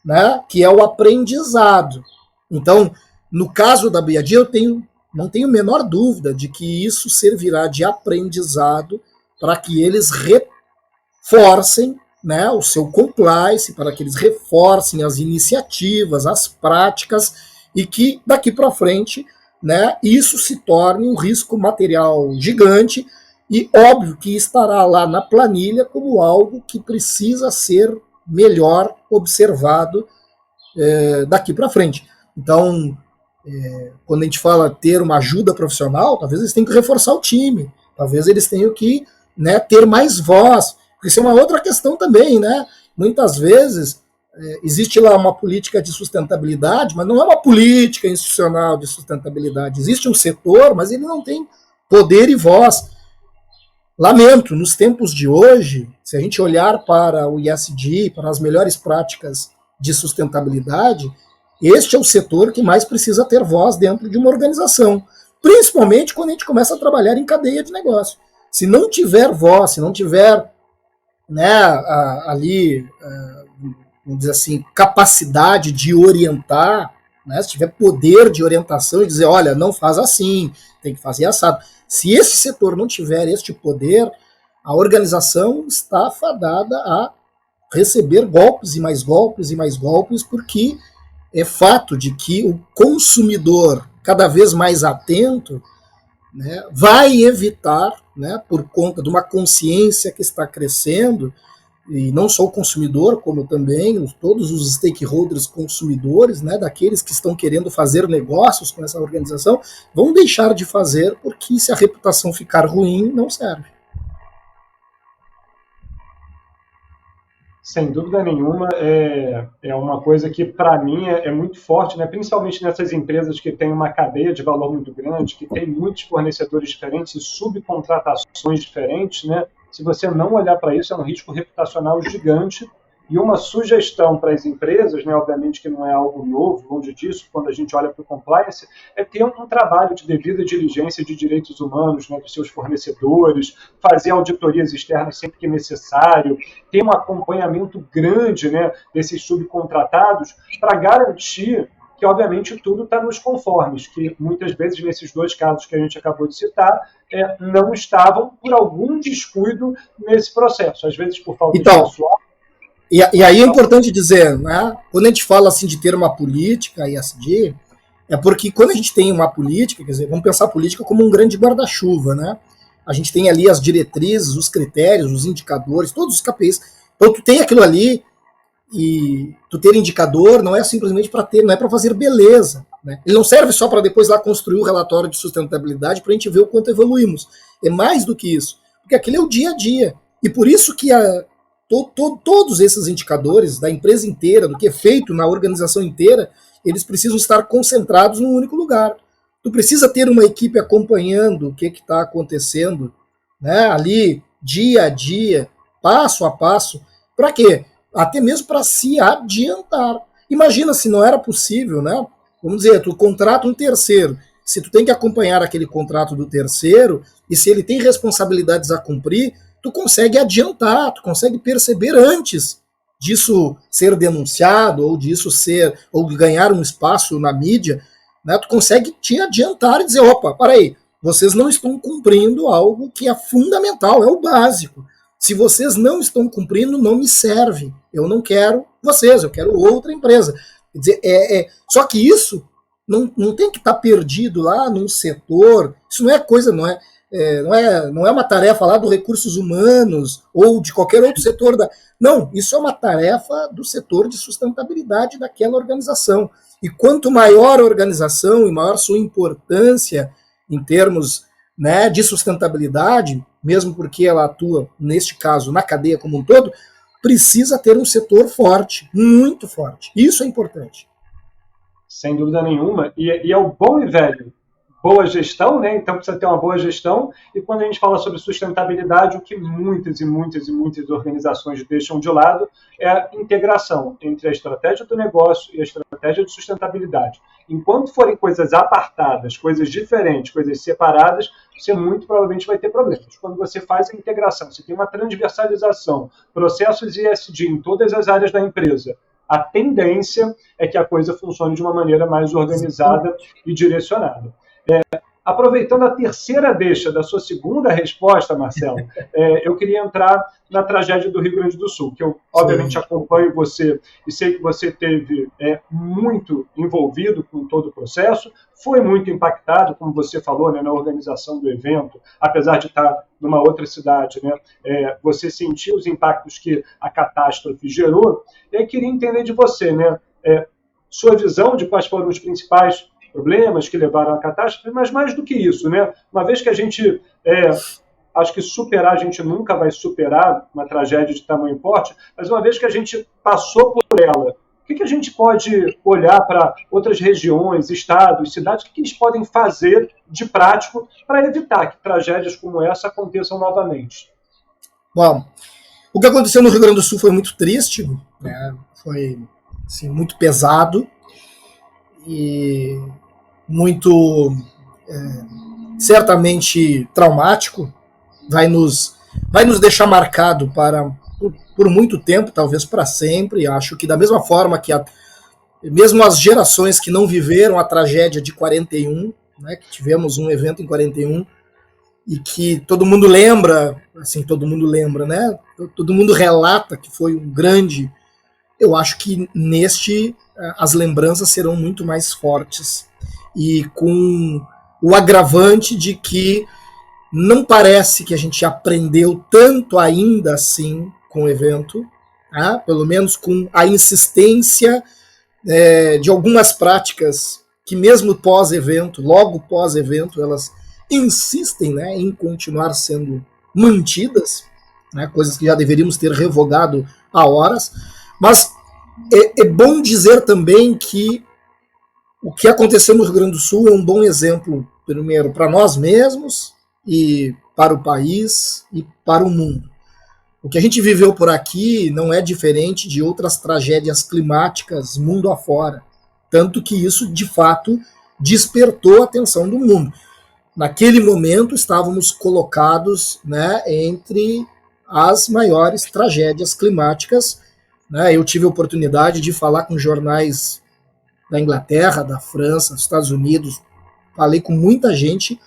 né, que é o aprendizado. Então, no caso da BIAD, não tenho a menor dúvida de que isso servirá de aprendizado para que eles reforcem, né, o seu compliance, para que eles reforcem as iniciativas, as práticas, e que daqui para frente, né, isso se torne um risco material gigante, e óbvio que estará lá na planilha como algo que precisa ser melhor observado daqui para frente. Então, quando a gente fala ter uma ajuda profissional, talvez eles tenham que reforçar o time, talvez eles tenham que, né, ter mais voz. Porque isso é uma outra questão também, né? Muitas vezes existe lá uma política de sustentabilidade, mas não é uma política institucional de sustentabilidade. Existe um setor, mas ele não tem poder e voz. Lamento, nos tempos de hoje, se a gente olhar para o ESG, para as melhores práticas de sustentabilidade, este é o setor que mais precisa ter voz dentro de uma organização. Principalmente quando a gente começa a trabalhar em cadeia de negócio. Se não tiver voz, se não tiver, né, ali, vamos dizer assim, capacidade de orientar, né, se tiver poder de orientação e dizer, olha, não faz assim, tem que fazer assado. Se esse setor não tiver este poder, a organização está fadada a receber golpes e mais golpes e mais golpes, porque é fato de que o consumidor cada vez mais atento, né, vai evitar, né, por conta de uma consciência que está crescendo, e não só o consumidor, como também todos os stakeholders consumidores, né, daqueles que estão querendo fazer negócios com essa organização, vão deixar de fazer, porque se a reputação ficar ruim, não serve. Sem dúvida nenhuma, é uma coisa que, para mim, é muito forte, né? Principalmente nessas empresas que têm uma cadeia de valor muito grande, que tem muitos fornecedores diferentes e subcontratações diferentes, né? Se você não olhar para isso, é um risco reputacional gigante. E uma sugestão para as empresas, né, obviamente que não é algo novo, longe disso, quando a gente olha para o compliance, é ter um trabalho de devida diligência de direitos humanos, né, dos seus fornecedores, fazer auditorias externas sempre que necessário, ter um acompanhamento grande, né, desses subcontratados para garantir que, obviamente, tudo está nos conformes, que muitas vezes, nesses dois casos que a gente acabou de citar, não estavam por algum descuido nesse processo, às vezes por falta de pessoal. E aí é importante dizer, né, quando a gente fala assim de ter uma política ESG, é porque quando a gente tem uma política, quer dizer, vamos pensar a política como um grande guarda-chuva, né? A gente tem ali as diretrizes, os critérios, os indicadores, todos os KPIs. Então tu tem aquilo ali e tu ter indicador não é simplesmente para ter, não é para fazer beleza, né? Ele não serve só para depois lá construir o relatório de sustentabilidade para a gente ver o quanto evoluímos. É mais do que isso, porque aquele é o dia a dia. E por isso que todos esses indicadores da empresa inteira, do que é feito na organização inteira, eles precisam estar concentrados num único lugar. Tu precisa ter uma equipe acompanhando o que está acontecendo, né, ali, dia a dia, passo a passo. Para quê? Até mesmo para se adiantar. Imagina se não era possível, né? Vamos dizer, tu contrata um terceiro. Se tu tem que acompanhar aquele contrato do terceiro, e se ele tem responsabilidades a cumprir, tu consegue adiantar, tu consegue perceber antes disso ser denunciado, ou disso ou ganhar um espaço na mídia, né? Tu consegue te adiantar e dizer, opa, peraí, vocês não estão cumprindo algo que é fundamental, é o básico. Se vocês não estão cumprindo, não me serve. Eu não quero vocês, eu quero outra empresa. Quer dizer, só que isso não tem que estar perdido lá num setor, isso não é coisa, não é uma tarefa lá dos recursos humanos ou de qualquer outro setor. Não, isso é uma tarefa do setor de sustentabilidade daquela organização. E quanto maior a organização e maior sua importância em termos, né, de sustentabilidade, mesmo porque ela atua, neste caso, na cadeia como um todo, precisa ter um setor forte, muito forte. Isso é importante. Sem dúvida nenhuma. E é o bom e velho boa gestão, né? Então precisa ter uma boa gestão. E quando a gente fala sobre sustentabilidade, o que muitas e muitas e muitas organizações deixam de lado é a integração entre a estratégia do negócio e a estratégia de sustentabilidade. Enquanto forem coisas apartadas, coisas diferentes, coisas separadas, você muito provavelmente vai ter problemas. Quando você faz a integração, você tem uma transversalização, processos ESG em todas as áreas da empresa, a tendência é que a coisa funcione de uma maneira mais organizada e direcionada. Aproveitando a terceira deixa da sua segunda resposta, Marcelo, eu queria entrar na tragédia do Rio Grande do Sul, que eu, obviamente, acompanho você e sei que você teve muito envolvido com todo o processo, foi muito impactado, como você falou, né, na organização do evento, apesar de estar numa outra cidade, né, você sentiu os impactos que a catástrofe gerou, e aí queria entender de você, né, sua visão de quais foram os principais problemas que levaram à catástrofe, mas mais do que isso, né? Uma vez que a gente, acho que a gente nunca vai superar uma tragédia de tamanho porte, mas uma vez que a gente passou por ela, o que a gente pode olhar para outras regiões, estados, cidades, o que eles podem fazer de prático para evitar que tragédias como essa aconteçam novamente? Bom, o que aconteceu no Rio Grande do Sul foi muito triste, né? Foi assim, muito pesado e muito certamente traumático, vai nos deixar marcado por muito tempo, talvez para sempre. Acho que da mesma forma que mesmo as gerações que não viveram a tragédia de 41, né, que tivemos um evento em 41, e que todo mundo lembra, né? Todo mundo relata que foi um grande. Eu acho que as lembranças serão muito mais fortes e com o agravante de que não parece que a gente aprendeu tanto ainda assim com o evento, né? Pelo menos com a insistência de algumas práticas que mesmo pós-evento, logo pós-evento, elas insistem, né, em continuar sendo mantidas, né, coisas que já deveríamos ter revogado há horas, mas é bom dizer também que o que aconteceu no Rio Grande do Sul é um bom exemplo, primeiro, para nós mesmos e para o país e para o mundo. O que a gente viveu por aqui não é diferente de outras tragédias climáticas mundo afora, tanto que isso, de fato, despertou a atenção do mundo. Naquele momento, estávamos colocados, né, entre as maiores tragédias climáticas. Né? Eu tive a oportunidade de falar com jornais da Inglaterra, da França, dos Estados Unidos, falei com muita gente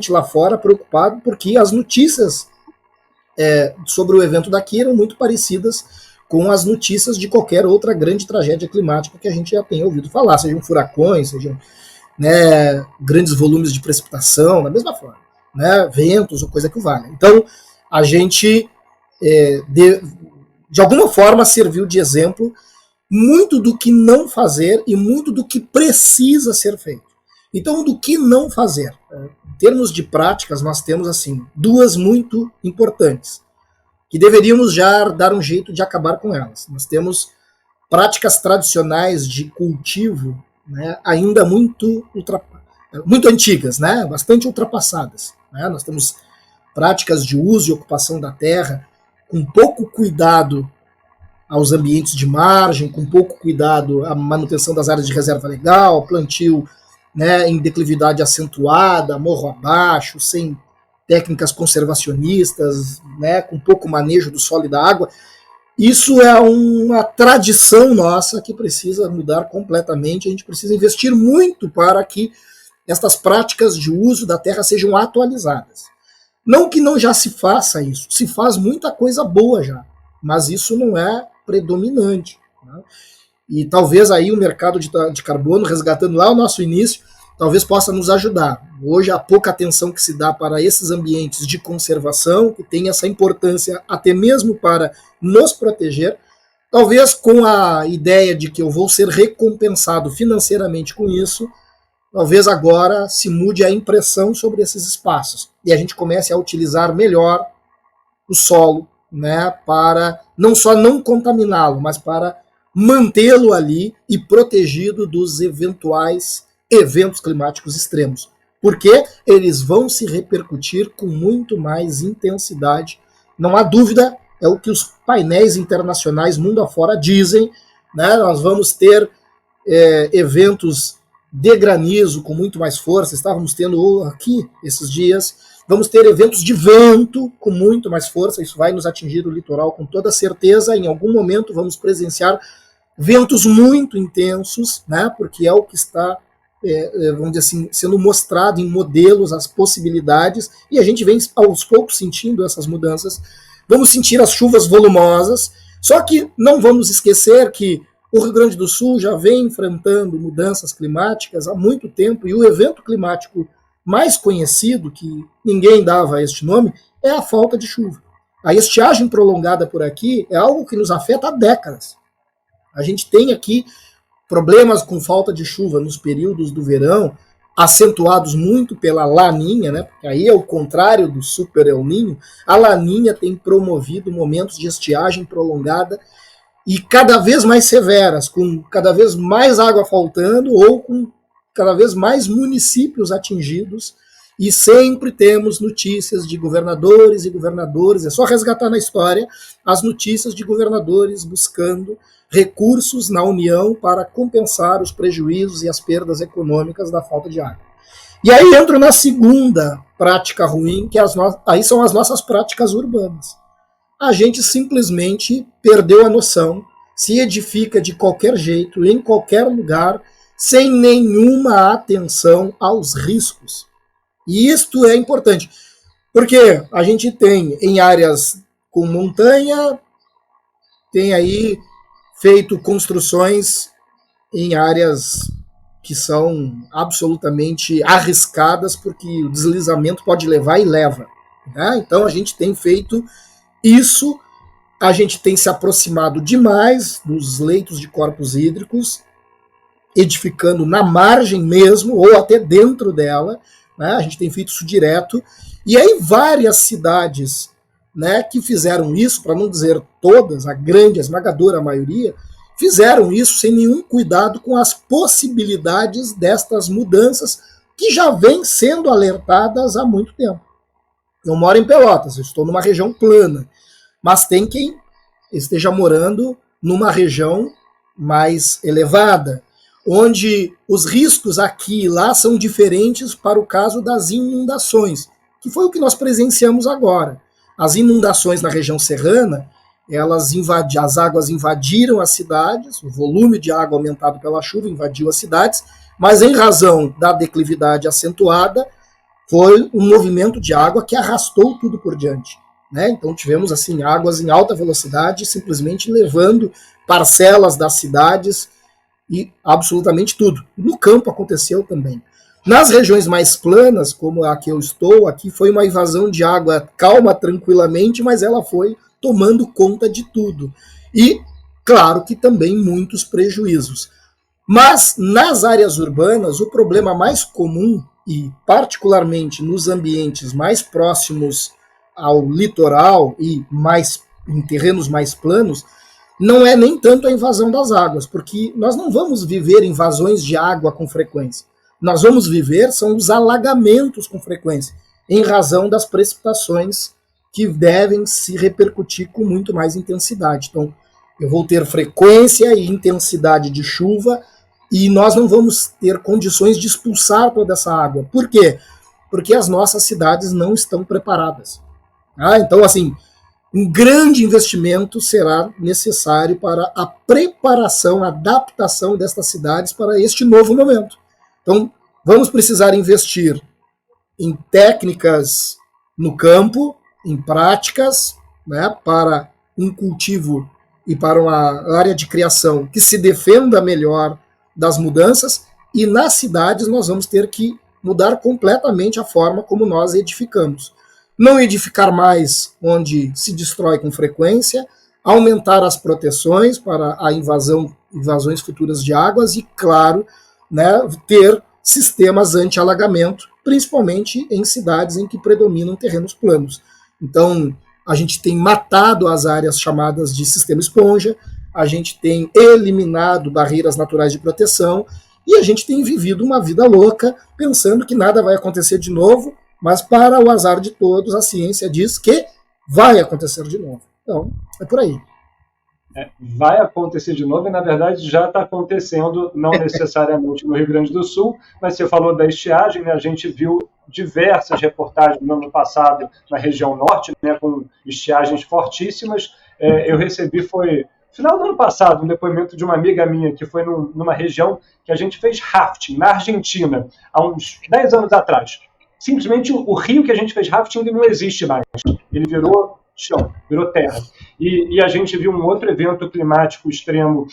lá fora preocupada, porque as notícias sobre o evento daqui eram muito parecidas com as notícias de qualquer outra grande tragédia climática que a gente já tenha ouvido falar, sejam furacões, sejam, né, grandes volumes de precipitação, da mesma forma, né, ventos ou coisa que valha. Então, a gente, de alguma forma, serviu de exemplo muito do que não fazer e muito do que precisa ser feito. Então, do que não fazer? Em termos de práticas, nós temos assim duas muito importantes, que deveríamos já dar um jeito de acabar com elas. Nós temos práticas tradicionais de cultivo, né, ainda muito antigas, né, bastante ultrapassadas. Né? Nós temos práticas de uso e ocupação da terra com pouco cuidado aos ambientes de margem, com pouco cuidado à manutenção das áreas de reserva legal, plantio, né, em declividade acentuada, morro abaixo, sem técnicas conservacionistas, né, com pouco manejo do solo e da água. Isso é uma tradição nossa que precisa mudar completamente. A gente precisa investir muito para que estas práticas de uso da terra sejam atualizadas. Não que não já se faça isso, se faz muita coisa boa já, mas isso não é predominante. Né? E talvez aí o mercado de carbono, resgatando lá o nosso início, talvez possa nos ajudar. Hoje, a pouca atenção que se dá para esses ambientes de conservação, que tem essa importância até mesmo para nos proteger, talvez com a ideia de que eu vou ser recompensado financeiramente com isso, talvez agora se mude a impressão sobre esses espaços e a gente comece a utilizar melhor o solo, né, para não só não contaminá-lo, mas para mantê-lo ali e protegido dos eventuais eventos climáticos extremos, porque eles vão se repercutir com muito mais intensidade. Não há dúvida, é o que os painéis internacionais mundo afora dizem, né? Nós vamos ter eventos de granizo com muito mais força, estávamos tendo aqui esses dias, vamos ter eventos de vento com muito mais força, isso vai nos atingir o litoral com toda certeza, em algum momento vamos presenciar ventos muito intensos, né? Porque é o que está vamos dizer assim, sendo mostrado em modelos as possibilidades, e a gente vem aos poucos sentindo essas mudanças. Vamos sentir as chuvas volumosas, só que não vamos esquecer que o Rio Grande do Sul já vem enfrentando mudanças climáticas há muito tempo, e o evento climático mais conhecido, que ninguém dava este nome, é a falta de chuva. A estiagem prolongada por aqui é algo que nos afeta há décadas. A gente tem aqui problemas com falta de chuva nos períodos do verão, acentuados muito pela Laninha, né? Porque aí é o contrário do Super El Niño. A Laninha tem promovido momentos de estiagem prolongada e cada vez mais severas, com cada vez mais água faltando ou com cada vez mais municípios atingidos. E sempre temos notícias de governadores e governadores, é só resgatar na história as notícias de governadores buscando recursos na União para compensar os prejuízos e as perdas econômicas da falta de água. E aí entro na segunda prática ruim, que aí são as nossas práticas urbanas. A gente simplesmente perdeu a noção, se edifica de qualquer jeito, em qualquer lugar, sem nenhuma atenção aos riscos. E isto é importante, porque a gente tem em áreas com montanha, tem aí feito construções em áreas que são absolutamente arriscadas, porque o deslizamento pode levar e leva. Né? Então a gente tem feito isso, a gente tem se aproximado demais dos leitos de corpos hídricos, edificando na margem mesmo, ou até dentro dela, né? A gente tem feito isso direto, e aí várias cidades, né, que fizeram isso, para não dizer todas, a grande, a esmagadora maioria, fizeram isso sem nenhum cuidado com as possibilidades destas mudanças que já vêm sendo alertadas há muito tempo. Eu moro em Pelotas, eu estou numa região plana, mas tem quem esteja morando numa região mais elevada, onde os riscos aqui e lá são diferentes para o caso das inundações, que foi o que nós presenciamos agora. As inundações na região serrana, as águas invadiram as cidades, o volume de água aumentado pela chuva invadiu as cidades, mas em razão da declividade acentuada, foi um movimento de água que arrastou tudo por diante. Né? Então tivemos assim águas em alta velocidade, simplesmente levando parcelas das cidades e absolutamente tudo. No campo aconteceu também. Nas regiões mais planas, como a que eu estou, aqui foi uma invasão de água calma, tranquilamente, mas ela foi tomando conta de tudo. E, claro que também muitos prejuízos. Mas, nas áreas urbanas, o problema mais comum, e particularmente nos ambientes mais próximos ao litoral e mais em terrenos mais planos, não é nem tanto a invasão das águas, porque nós não vamos viver invasões de água com frequência. Nós vamos viver são os alagamentos com frequência, em razão das precipitações que devem se repercutir com muito mais intensidade. Então, eu vou ter frequência e intensidade de chuva e nós não vamos ter condições de expulsar toda essa água. Por quê? Porque as nossas cidades não estão preparadas. Então, assim, um grande investimento será necessário para a preparação, a adaptação destas cidades para este novo momento. Então, vamos precisar investir em técnicas no campo, em práticas, né, para um cultivo e para uma área de criação que se defenda melhor das mudanças, e nas cidades nós vamos ter que mudar completamente a forma como nós edificamos. Não edificar mais onde se destrói com frequência, aumentar as proteções para a invasões futuras de águas e, claro, né, ter sistemas anti-alagamento, principalmente em cidades em que predominam terrenos planos. Então, a gente tem matado as áreas chamadas de sistema esponja, a gente tem eliminado barreiras naturais de proteção e a gente tem vivido uma vida louca pensando que nada vai acontecer de novo, mas para o azar de todos, a ciência diz que vai acontecer de novo. Então, é por aí. Vai acontecer de novo e, na verdade, já está acontecendo, não necessariamente no Rio Grande do Sul, mas você falou da estiagem, né? A gente viu diversas reportagens no ano passado na região norte, né, com estiagens fortíssimas. Eu recebi, foi final do ano passado, um depoimento de uma amiga minha que foi numa região que a gente fez rafting, na Argentina, há uns 10 anos atrás. Simplesmente o rio que a gente fez rafting ele não existe mais. Ele virou chão, virou terra. E a gente viu um outro evento climático extremo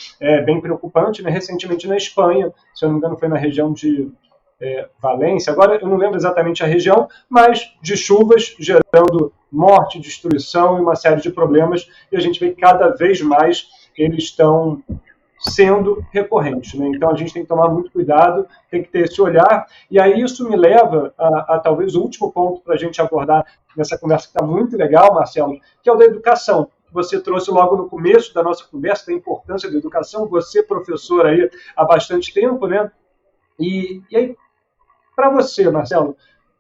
bem preocupante, né, recentemente na Espanha, se eu não me engano foi na região de Valência, agora eu não lembro exatamente a região, mas de chuvas gerando morte, destruição e uma série de problemas, e a gente vê que cada vez mais eles estão sendo recorrentes, né? Então a gente tem que tomar muito cuidado, tem que ter esse olhar, e aí isso me leva a talvez o último ponto para a gente abordar nessa conversa que está muito legal, Marcelo, que é o da educação. Você trouxe logo no começo da nossa conversa da importância da educação, você professor aí há bastante tempo, né? E aí, para você, Marcelo,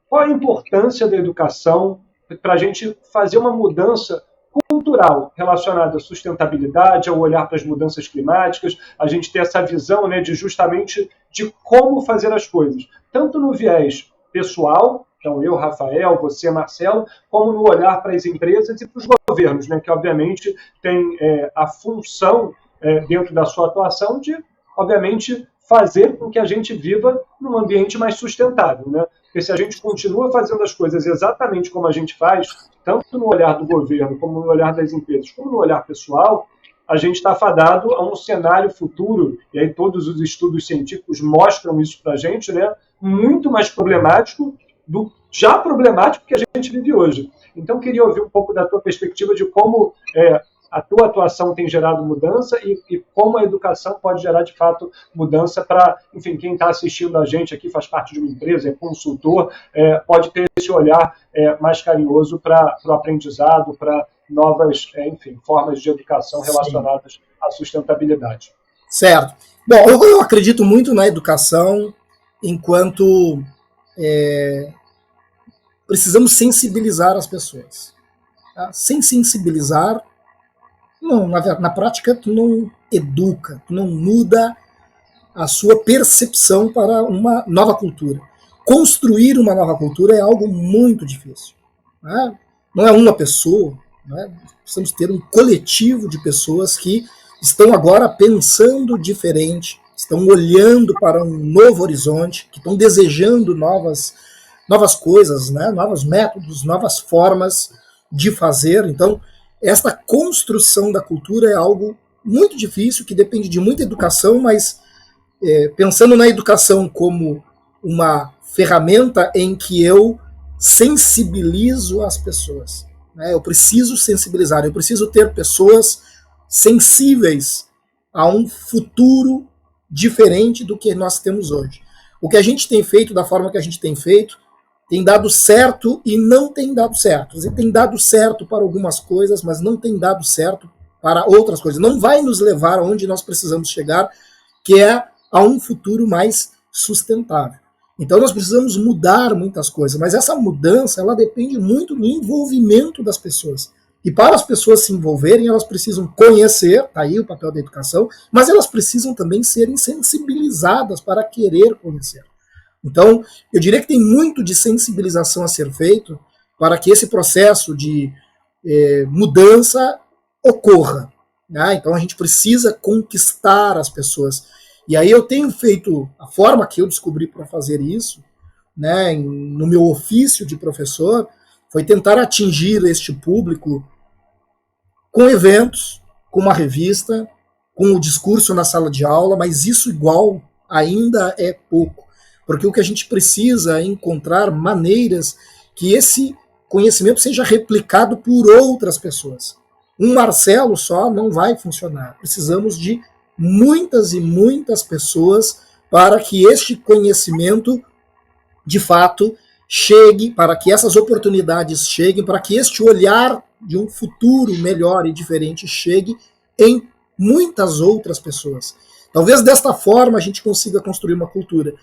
qual a importância da educação para a gente fazer uma mudança cultural relacionada à sustentabilidade, ao olhar para as mudanças climáticas, a gente ter essa visão, né, de justamente de como fazer as coisas, tanto no viés pessoal, então eu, Rafael, você, Marcelo, como no olhar para as empresas e para os governos, né, que obviamente tem a função dentro da sua atuação de, obviamente, fazer com que a gente viva num ambiente mais sustentável, né? Porque se a gente continua fazendo as coisas exatamente como a gente faz, tanto no olhar do governo, como no olhar das empresas, como no olhar pessoal, a gente está fadado a um cenário futuro, e aí todos os estudos científicos mostram isso para a gente, né? Muito mais problemático do já problemático que a gente vive hoje. Então, queria ouvir um pouco da tua perspectiva de como a tua atuação tem gerado mudança e como a educação pode gerar, de fato, mudança para, enfim, quem está assistindo a gente aqui, faz parte de uma empresa, é consultor, pode ter esse olhar mais carinhoso para o aprendizado, para novas, enfim, formas de educação relacionadas Sim. à sustentabilidade. Certo. Bom, eu acredito muito na educação enquanto precisamos sensibilizar as pessoas. Tá? Sem sensibilizar, não, na prática, tu não educa, tu não muda a sua percepção para uma nova cultura. Construir uma nova cultura é algo muito difícil. Né? Não é uma pessoa, né? Precisamos ter um coletivo de pessoas que estão agora pensando diferente, estão olhando para um novo horizonte, que estão desejando novas coisas, né? Novos métodos, novas formas de fazer. Então, esta construção da cultura é algo muito difícil, que depende de muita educação, mas pensando na educação como uma ferramenta em que eu sensibilizo as pessoas. Né? Eu preciso sensibilizar, eu preciso ter pessoas sensíveis a um futuro diferente do que nós temos hoje. O que a gente tem feito, da forma que a gente tem feito, tem dado certo e não tem dado certo. Tem dado certo para algumas coisas, mas não tem dado certo para outras coisas. Não vai nos levar aonde nós precisamos chegar, que é a um futuro mais sustentável. Então nós precisamos mudar muitas coisas, mas essa mudança ela depende muito do envolvimento das pessoas. E para as pessoas se envolverem, elas precisam conhecer, tá aí o papel da educação, mas elas precisam também serem sensibilizadas para querer conhecer. Então, eu diria que tem muito de sensibilização a ser feito para que esse processo de mudança ocorra. Né? Então, a gente precisa conquistar as pessoas. E aí eu tenho feito, a forma que eu descobri para fazer isso, né, no meu ofício de professor, foi tentar atingir este público com eventos, com uma revista, com o discurso na sala de aula, mas isso igual ainda é pouco. Porque o que a gente precisa é encontrar maneiras que esse conhecimento seja replicado por outras pessoas. Um Marcelo só não vai funcionar. Precisamos de muitas e muitas pessoas para que este conhecimento, de fato, chegue, para que essas oportunidades cheguem, para que este olhar de um futuro melhor e diferente chegue em muitas outras pessoas. Talvez desta forma a gente consiga construir uma cultura.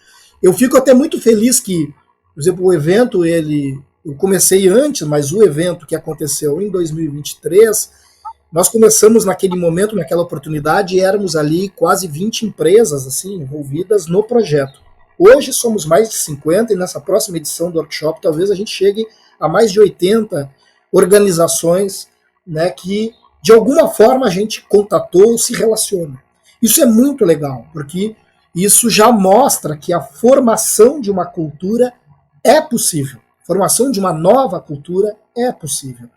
Eu fico até muito feliz que, por exemplo, o evento, eu comecei antes, mas o evento que aconteceu em 2023, nós começamos naquele momento, naquela oportunidade, e éramos ali quase 20 empresas assim, envolvidas no projeto. Hoje somos mais de 50 e nessa próxima edição do workshop talvez a gente chegue a mais de 80 organizações, né, que de alguma forma a gente contatou ou se relaciona. Isso é muito legal, porque isso já mostra que a formação de uma cultura é possível. A formação de uma nova cultura é possível.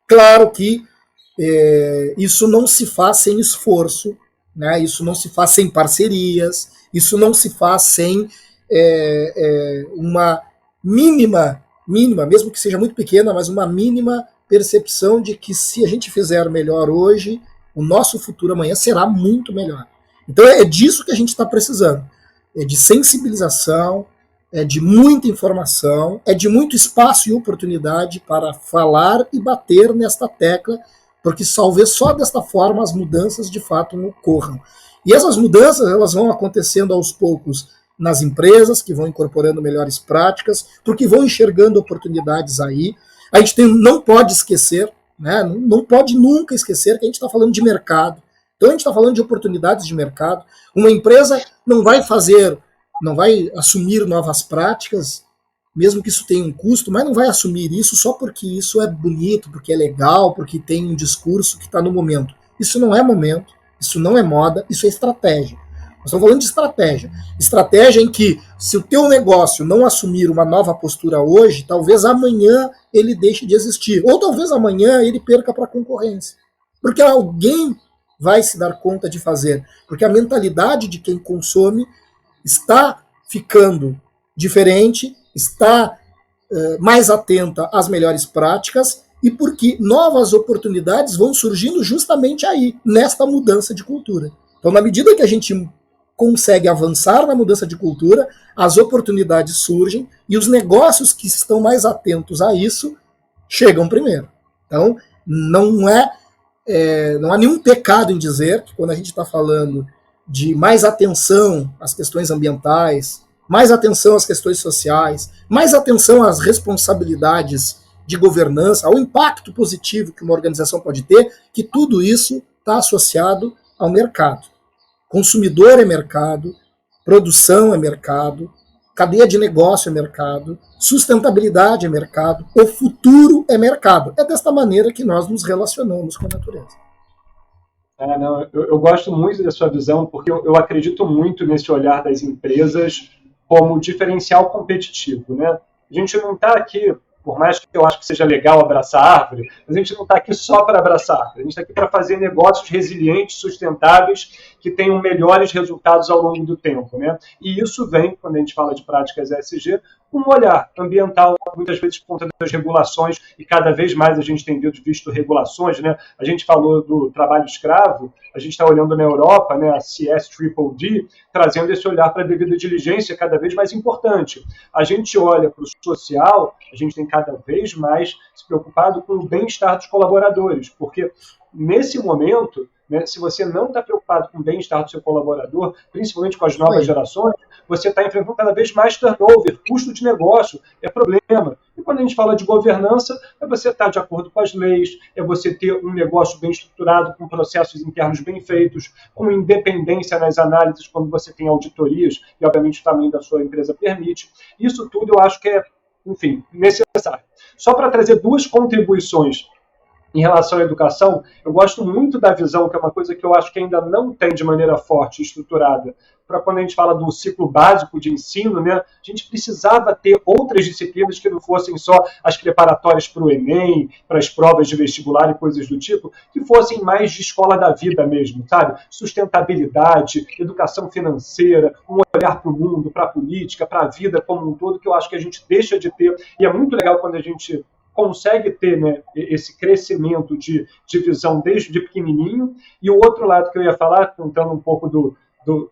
Claro que isso não se faz sem esforço, né? Isso não se faz sem parcerias, isso não se faz sem uma mínima, mesmo que seja muito pequena, mas uma mínima percepção de que se a gente fizer melhor hoje, o nosso futuro amanhã será muito melhor. Então é disso que a gente está precisando. É de sensibilização, é de muita informação, é de muito espaço e oportunidade para falar e bater nesta tecla, porque talvez só desta forma as mudanças de fato ocorram. E essas mudanças elas vão acontecendo aos poucos nas empresas, que vão incorporando melhores práticas, porque vão enxergando oportunidades aí. A gente não pode esquecer, né, não pode nunca esquecer que a gente está falando de mercado. Então a gente está falando de oportunidades de mercado. Uma empresa não vai assumir novas práticas mesmo que isso tenha um custo, mas não vai assumir isso só porque isso é bonito, porque é legal, porque tem um discurso que está no momento. Isso não é momento, isso não é moda, isso é estratégia. Nós estamos falando de estratégia. Estratégia em que, se o teu negócio não assumir uma nova postura hoje, talvez amanhã ele deixe de existir. Ou talvez amanhã ele perca para a concorrência. Porque alguém vai se dar conta de fazer. Porque a mentalidade de quem consome está ficando diferente, está mais atenta às melhores práticas e porque novas oportunidades vão surgindo justamente aí, nesta mudança de cultura. Então, na medida que a gente consegue avançar na mudança de cultura, as oportunidades surgem e os negócios que estão mais atentos a isso chegam primeiro. Então, não há nenhum pecado em dizer que quando a gente está falando de mais atenção às questões ambientais, mais atenção às questões sociais, mais atenção às responsabilidades de governança, ao impacto positivo que uma organização pode ter, que tudo isso está associado ao mercado. Consumidor é mercado, produção é mercado, cadeia de negócio é mercado, sustentabilidade é mercado, o futuro é mercado. É desta maneira que nós nos relacionamos com a natureza. Não, eu gosto muito da sua visão, porque eu acredito muito nesse olhar das empresas como diferencial competitivo, né? A gente não está aqui, por mais que eu acho que seja legal abraçar árvore, mas a gente não está aqui só para abraçar árvore, a gente está aqui para fazer negócios resilientes, sustentáveis, que tenham melhores resultados ao longo do tempo, né? E isso vem, quando a gente fala de práticas ESG, com um olhar ambiental, muitas vezes por conta das regulações, e cada vez mais a gente tem visto regulações, né? A gente falou do trabalho escravo, a gente está olhando na Europa, né, a CSDDD, trazendo esse olhar para a devida diligência cada vez mais importante. A gente olha para o social, a gente tem cada vez mais se preocupado com o bem-estar dos colaboradores, porque nesse momento, né, se você não está preocupado com o bem-estar do seu colaborador, principalmente com as novas gerações, você está enfrentando cada vez mais turnover, custo de negócio, é problema. E quando a gente fala de governança, é você estar de acordo com as leis, é você ter um negócio bem estruturado, com processos internos bem feitos, com independência nas análises quando você tem auditorias, e obviamente o tamanho da sua empresa permite. Isso tudo eu acho que é, enfim, necessário. Só para trazer duas contribuições em relação à educação, eu gosto muito da visão, que é uma coisa que eu acho que ainda não tem de maneira forte e estruturada, para quando a gente fala do ciclo básico de ensino, né, a gente precisava ter outras disciplinas que não fossem só as preparatórias para o Enem, para as provas de vestibular e coisas do tipo, que fossem mais de escola da vida mesmo, sabe? Sustentabilidade, educação financeira, um olhar para o mundo, para a política, para a vida como um todo, que eu acho que a gente deixa de ter, e é muito legal quando a gente consegue ter, né, esse crescimento de visão desde pequenininho. E o outro lado que eu ia falar, contando um pouco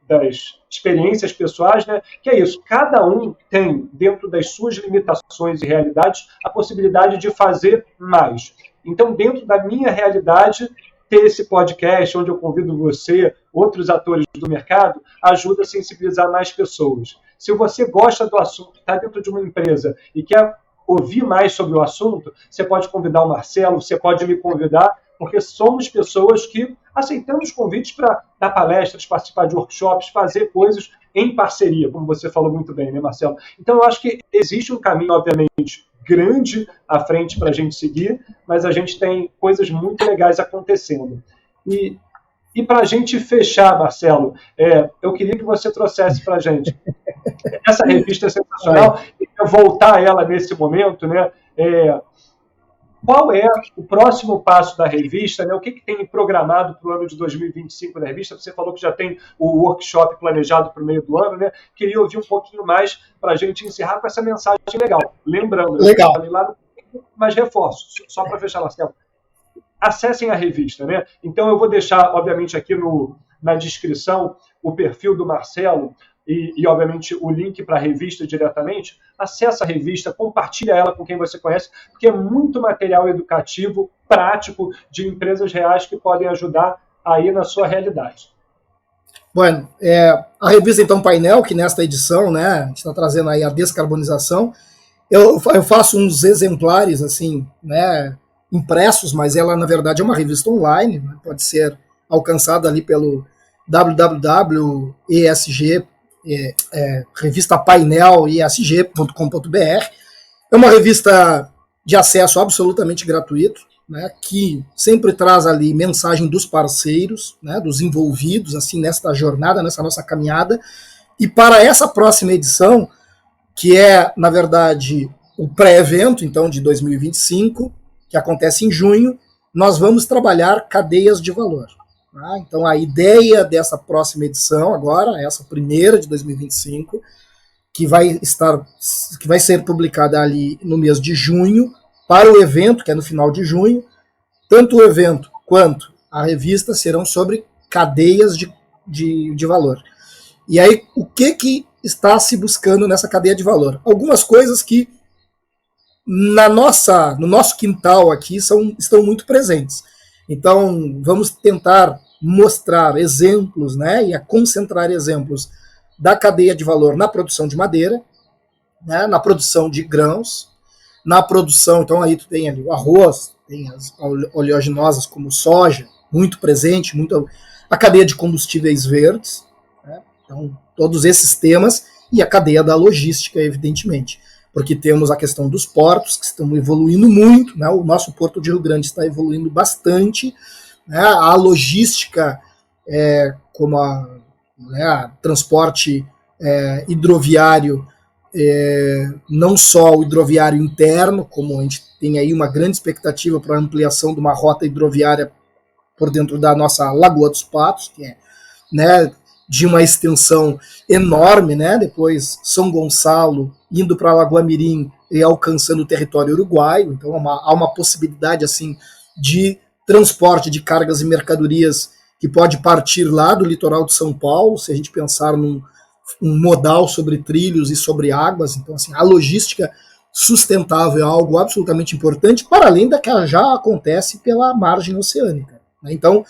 das experiências pessoais, né, que é isso, cada um tem, dentro das suas limitações e realidades, a possibilidade de fazer mais. Então, dentro da minha realidade, ter esse podcast, onde eu convido você, outros atores do mercado, ajuda a sensibilizar mais pessoas. Se você gosta do assunto, está dentro de uma empresa e quer ouvir mais sobre o assunto, você pode convidar o Marcelo, você pode me convidar, porque somos pessoas que aceitamos convites para dar palestras, participar de workshops, fazer coisas em parceria, como você falou muito bem, né, Marcelo? Então, eu acho que existe um caminho, obviamente, grande à frente para a gente seguir, mas a gente tem coisas muito legais acontecendo. E para a gente fechar, Marcelo, eu queria que você trouxesse para a gente essa revista é sensacional, e voltar a ela nesse momento, né? Qual é o próximo passo da revista, né? O que tem programado para o ano de 2025 da revista? Você falou que já tem o workshop planejado para o meio do ano, né? Queria ouvir um pouquinho mais para a gente encerrar com essa mensagem legal. Lembrando, legal. Eu falei lá no... mas reforço, só para fechar, Marcelo. Acessem a revista, né? Então eu vou deixar, obviamente, aqui na descrição o perfil do Marcelo e obviamente, o link para a revista diretamente. Acessa a revista, compartilha ela com quem você conhece, porque é muito material educativo, prático, de empresas reais que podem ajudar aí na sua realidade. Bueno, a revista, então, Painel, que nesta edição, né, a gente está trazendo aí a descarbonização. Eu faço uns exemplares, assim, né, impressos, mas ela, na verdade, é uma revista online, né, pode ser alcançada ali pelo www.esg.com.br, revista Painel ESG.com.br. É uma revista de acesso absolutamente gratuito, né, que sempre traz ali mensagem dos parceiros, né, dos envolvidos assim nesta jornada, nessa nossa caminhada. E para essa próxima edição, que é, na verdade, o pré-evento, então, de 2025, que acontece em junho, nós vamos trabalhar cadeias de valor. Tá? Então, a ideia dessa próxima edição, agora, essa primeira de 2025, que vai ser publicada ali no mês de junho, para o evento, que é no final de junho. Tanto o evento quanto a revista serão sobre cadeias de valor. E aí, o que está se buscando nessa cadeia de valor? Algumas coisas que no nosso quintal aqui estão muito presentes. Então, vamos tentar mostrar exemplos, né, e a concentrar exemplos da cadeia de valor na produção de madeira, né, na produção de grãos, na produção, então aí tu tem ali o arroz, tem as oleaginosas como soja, muito presente, a cadeia de combustíveis verdes, né, então todos esses temas, e a cadeia da logística, evidentemente, porque temos a questão dos portos, que estão evoluindo muito, né, o nosso Porto de Rio Grande está evoluindo bastante, né, a logística, como a transporte hidroviário, não só o hidroviário interno, como a gente tem aí uma grande expectativa para a ampliação de uma rota hidroviária por dentro da nossa Lagoa dos Patos, que é, né, de uma extensão enorme, né, depois São Gonçalo, indo para a Lagoa Mirim e alcançando o território uruguaio. Então há uma possibilidade assim de transporte de cargas e mercadorias que pode partir lá do litoral de São Paulo, se a gente pensar num modal sobre trilhos e sobre águas. Então, assim, a logística sustentável é algo absolutamente importante, para além da que já acontece pela margem oceânica. Né? Então,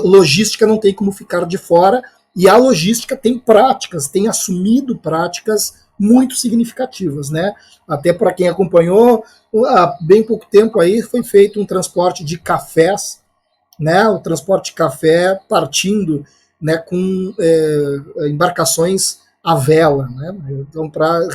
logística não tem como ficar de fora, e a logística tem assumido práticas muito significativas, né? Até para quem acompanhou, há bem pouco tempo aí foi feito um transporte de cafés, né? O transporte de café partindo, né, com embarcações à vela, né? Então, para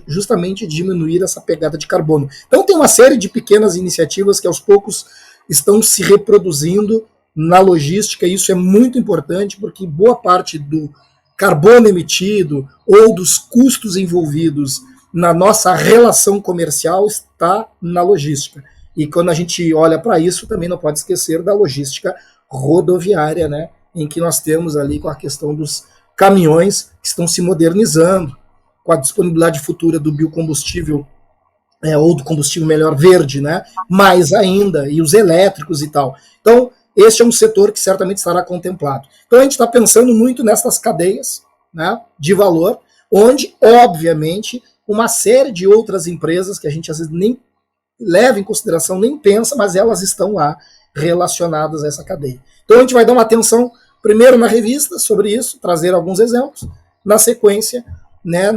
justamente diminuir essa pegada de carbono. Então tem uma série de pequenas iniciativas que aos poucos estão se reproduzindo na logística, e isso é muito importante, porque boa parte do carbono emitido ou dos custos envolvidos na nossa relação comercial está na logística. E quando a gente olha para isso, também não pode esquecer da logística rodoviária, né, em que nós temos ali com a questão dos caminhões que estão se modernizando, com a disponibilidade futura do biocombustível, ou do combustível melhor verde, né, mais ainda, e os elétricos e tal. Então, este é um setor que certamente estará contemplado. Então a gente está pensando muito nessas cadeias, né, de valor, onde, obviamente, uma série de outras empresas que a gente às vezes nem leva em consideração, nem pensa, mas elas estão lá relacionadas a essa cadeia. Então a gente vai dar uma atenção primeiro na revista sobre isso, trazer alguns exemplos, na sequência, né,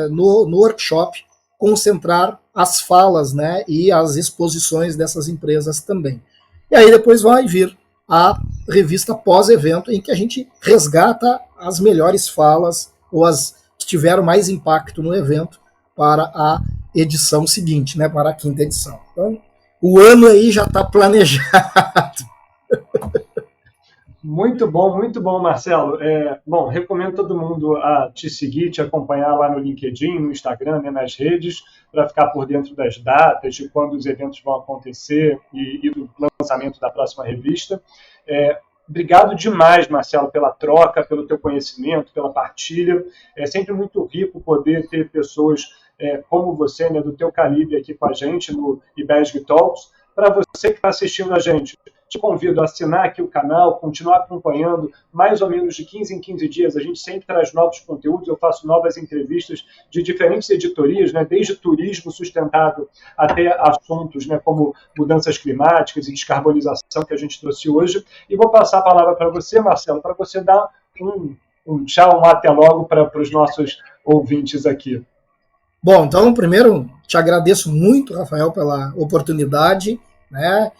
no workshop, concentrar as falas, né, e as exposições dessas empresas também. E aí depois vai vir a revista pós-evento, em que a gente resgata as melhores falas, ou as que tiveram mais impacto no evento, para a edição seguinte, né, para a quinta edição. Então, o ano aí já está planejado. Muito bom, Marcelo. Bom, recomendo todo mundo a te seguir, te acompanhar lá no LinkedIn, no Instagram, né, nas redes, para ficar por dentro das datas, de quando os eventos vão acontecer e do lançamento da próxima revista. Obrigado demais, Marcelo, pela troca, pelo teu conhecimento, pela partilha. É sempre muito rico poder ter pessoas como você, né, do teu calibre aqui com a gente no IBESG Talks. Para você que está assistindo a gente, te convido a assinar aqui o canal, continuar acompanhando, mais ou menos de 15 em 15 dias, a gente sempre traz novos conteúdos, eu faço novas entrevistas de diferentes editorias, né, desde turismo sustentável até assuntos, né, como mudanças climáticas e descarbonização que a gente trouxe hoje. E vou passar a palavra para você, Marcelo, para você dar um tchau, um até logo para os nossos ouvintes aqui. Bom, então, primeiro, te agradeço muito, Rafael, pela oportunidade, né?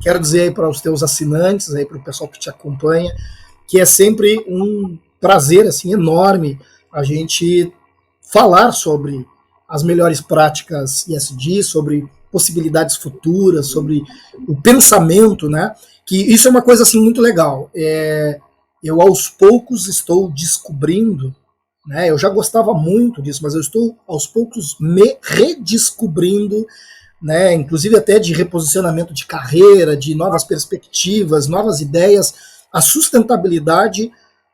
Quero dizer aí para os teus assinantes, aí para o pessoal que te acompanha, que é sempre um prazer assim, enorme a gente falar sobre as melhores práticas ESG, sobre possibilidades futuras, sobre o pensamento, né? Que isso é uma coisa assim muito legal. Eu aos poucos estou descobrindo, né? Eu já gostava muito disso, mas eu estou aos poucos me redescobrindo, né? Inclusive até de reposicionamento de carreira, de novas perspectivas, novas ideias. A sustentabilidade,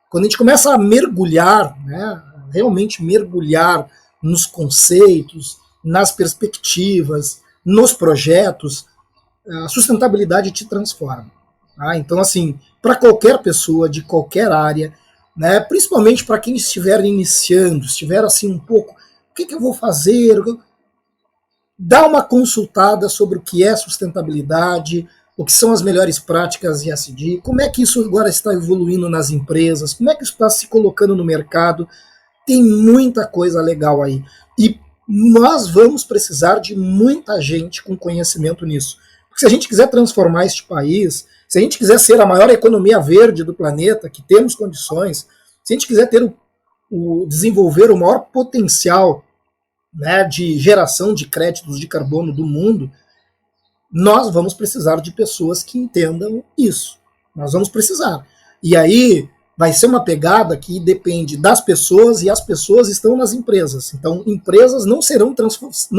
quando a gente começa a mergulhar, né? Realmente mergulhar nos conceitos, nas perspectivas, nos projetos, a sustentabilidade te transforma. Tá? Então, assim, para qualquer pessoa de qualquer área, né, principalmente para quem estiver iniciando, estiver assim um pouco, o que eu vou fazer? Dá uma consultada sobre o que é sustentabilidade, o que são as melhores práticas ESG, como é que isso agora está evoluindo nas empresas, como é que isso está se colocando no mercado. Tem muita coisa legal aí. E nós vamos precisar de muita gente com conhecimento nisso. Porque se a gente quiser transformar este país, se a gente quiser ser a maior economia verde do planeta, que temos condições, se a gente quiser ter desenvolver o maior potencial, né, de geração de créditos de carbono do mundo, nós vamos precisar de pessoas que entendam isso. Nós vamos precisar. E aí vai ser uma pegada que depende das pessoas, e as pessoas estão nas empresas. Então, empresas não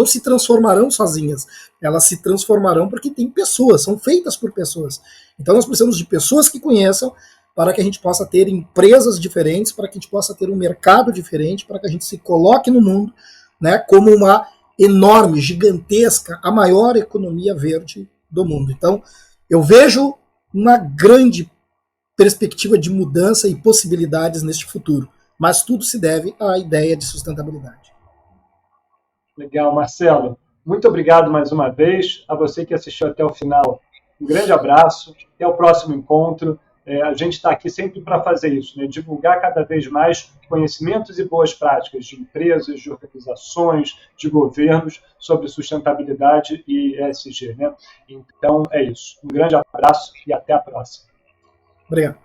se transformarão sozinhas. Elas se transformarão porque tem pessoas, são feitas por pessoas. Então, nós precisamos de pessoas que conheçam, para que a gente possa ter empresas diferentes, para que a gente possa ter um mercado diferente, para que a gente se coloque no mundo, né, como uma enorme, gigantesca, a maior economia verde do mundo. Então, eu vejo uma grande perspectiva de mudança e possibilidades neste futuro, mas tudo se deve à ideia de sustentabilidade. Legal, Marcelo. Muito obrigado mais uma vez. A você que assistiu até o final, um grande abraço. Até o próximo encontro. A gente está aqui sempre para fazer isso, né? Divulgar cada vez mais conhecimentos e boas práticas de empresas, de organizações, de governos sobre sustentabilidade e ESG, né? Então, é isso. Um grande abraço e até a próxima. Obrigado.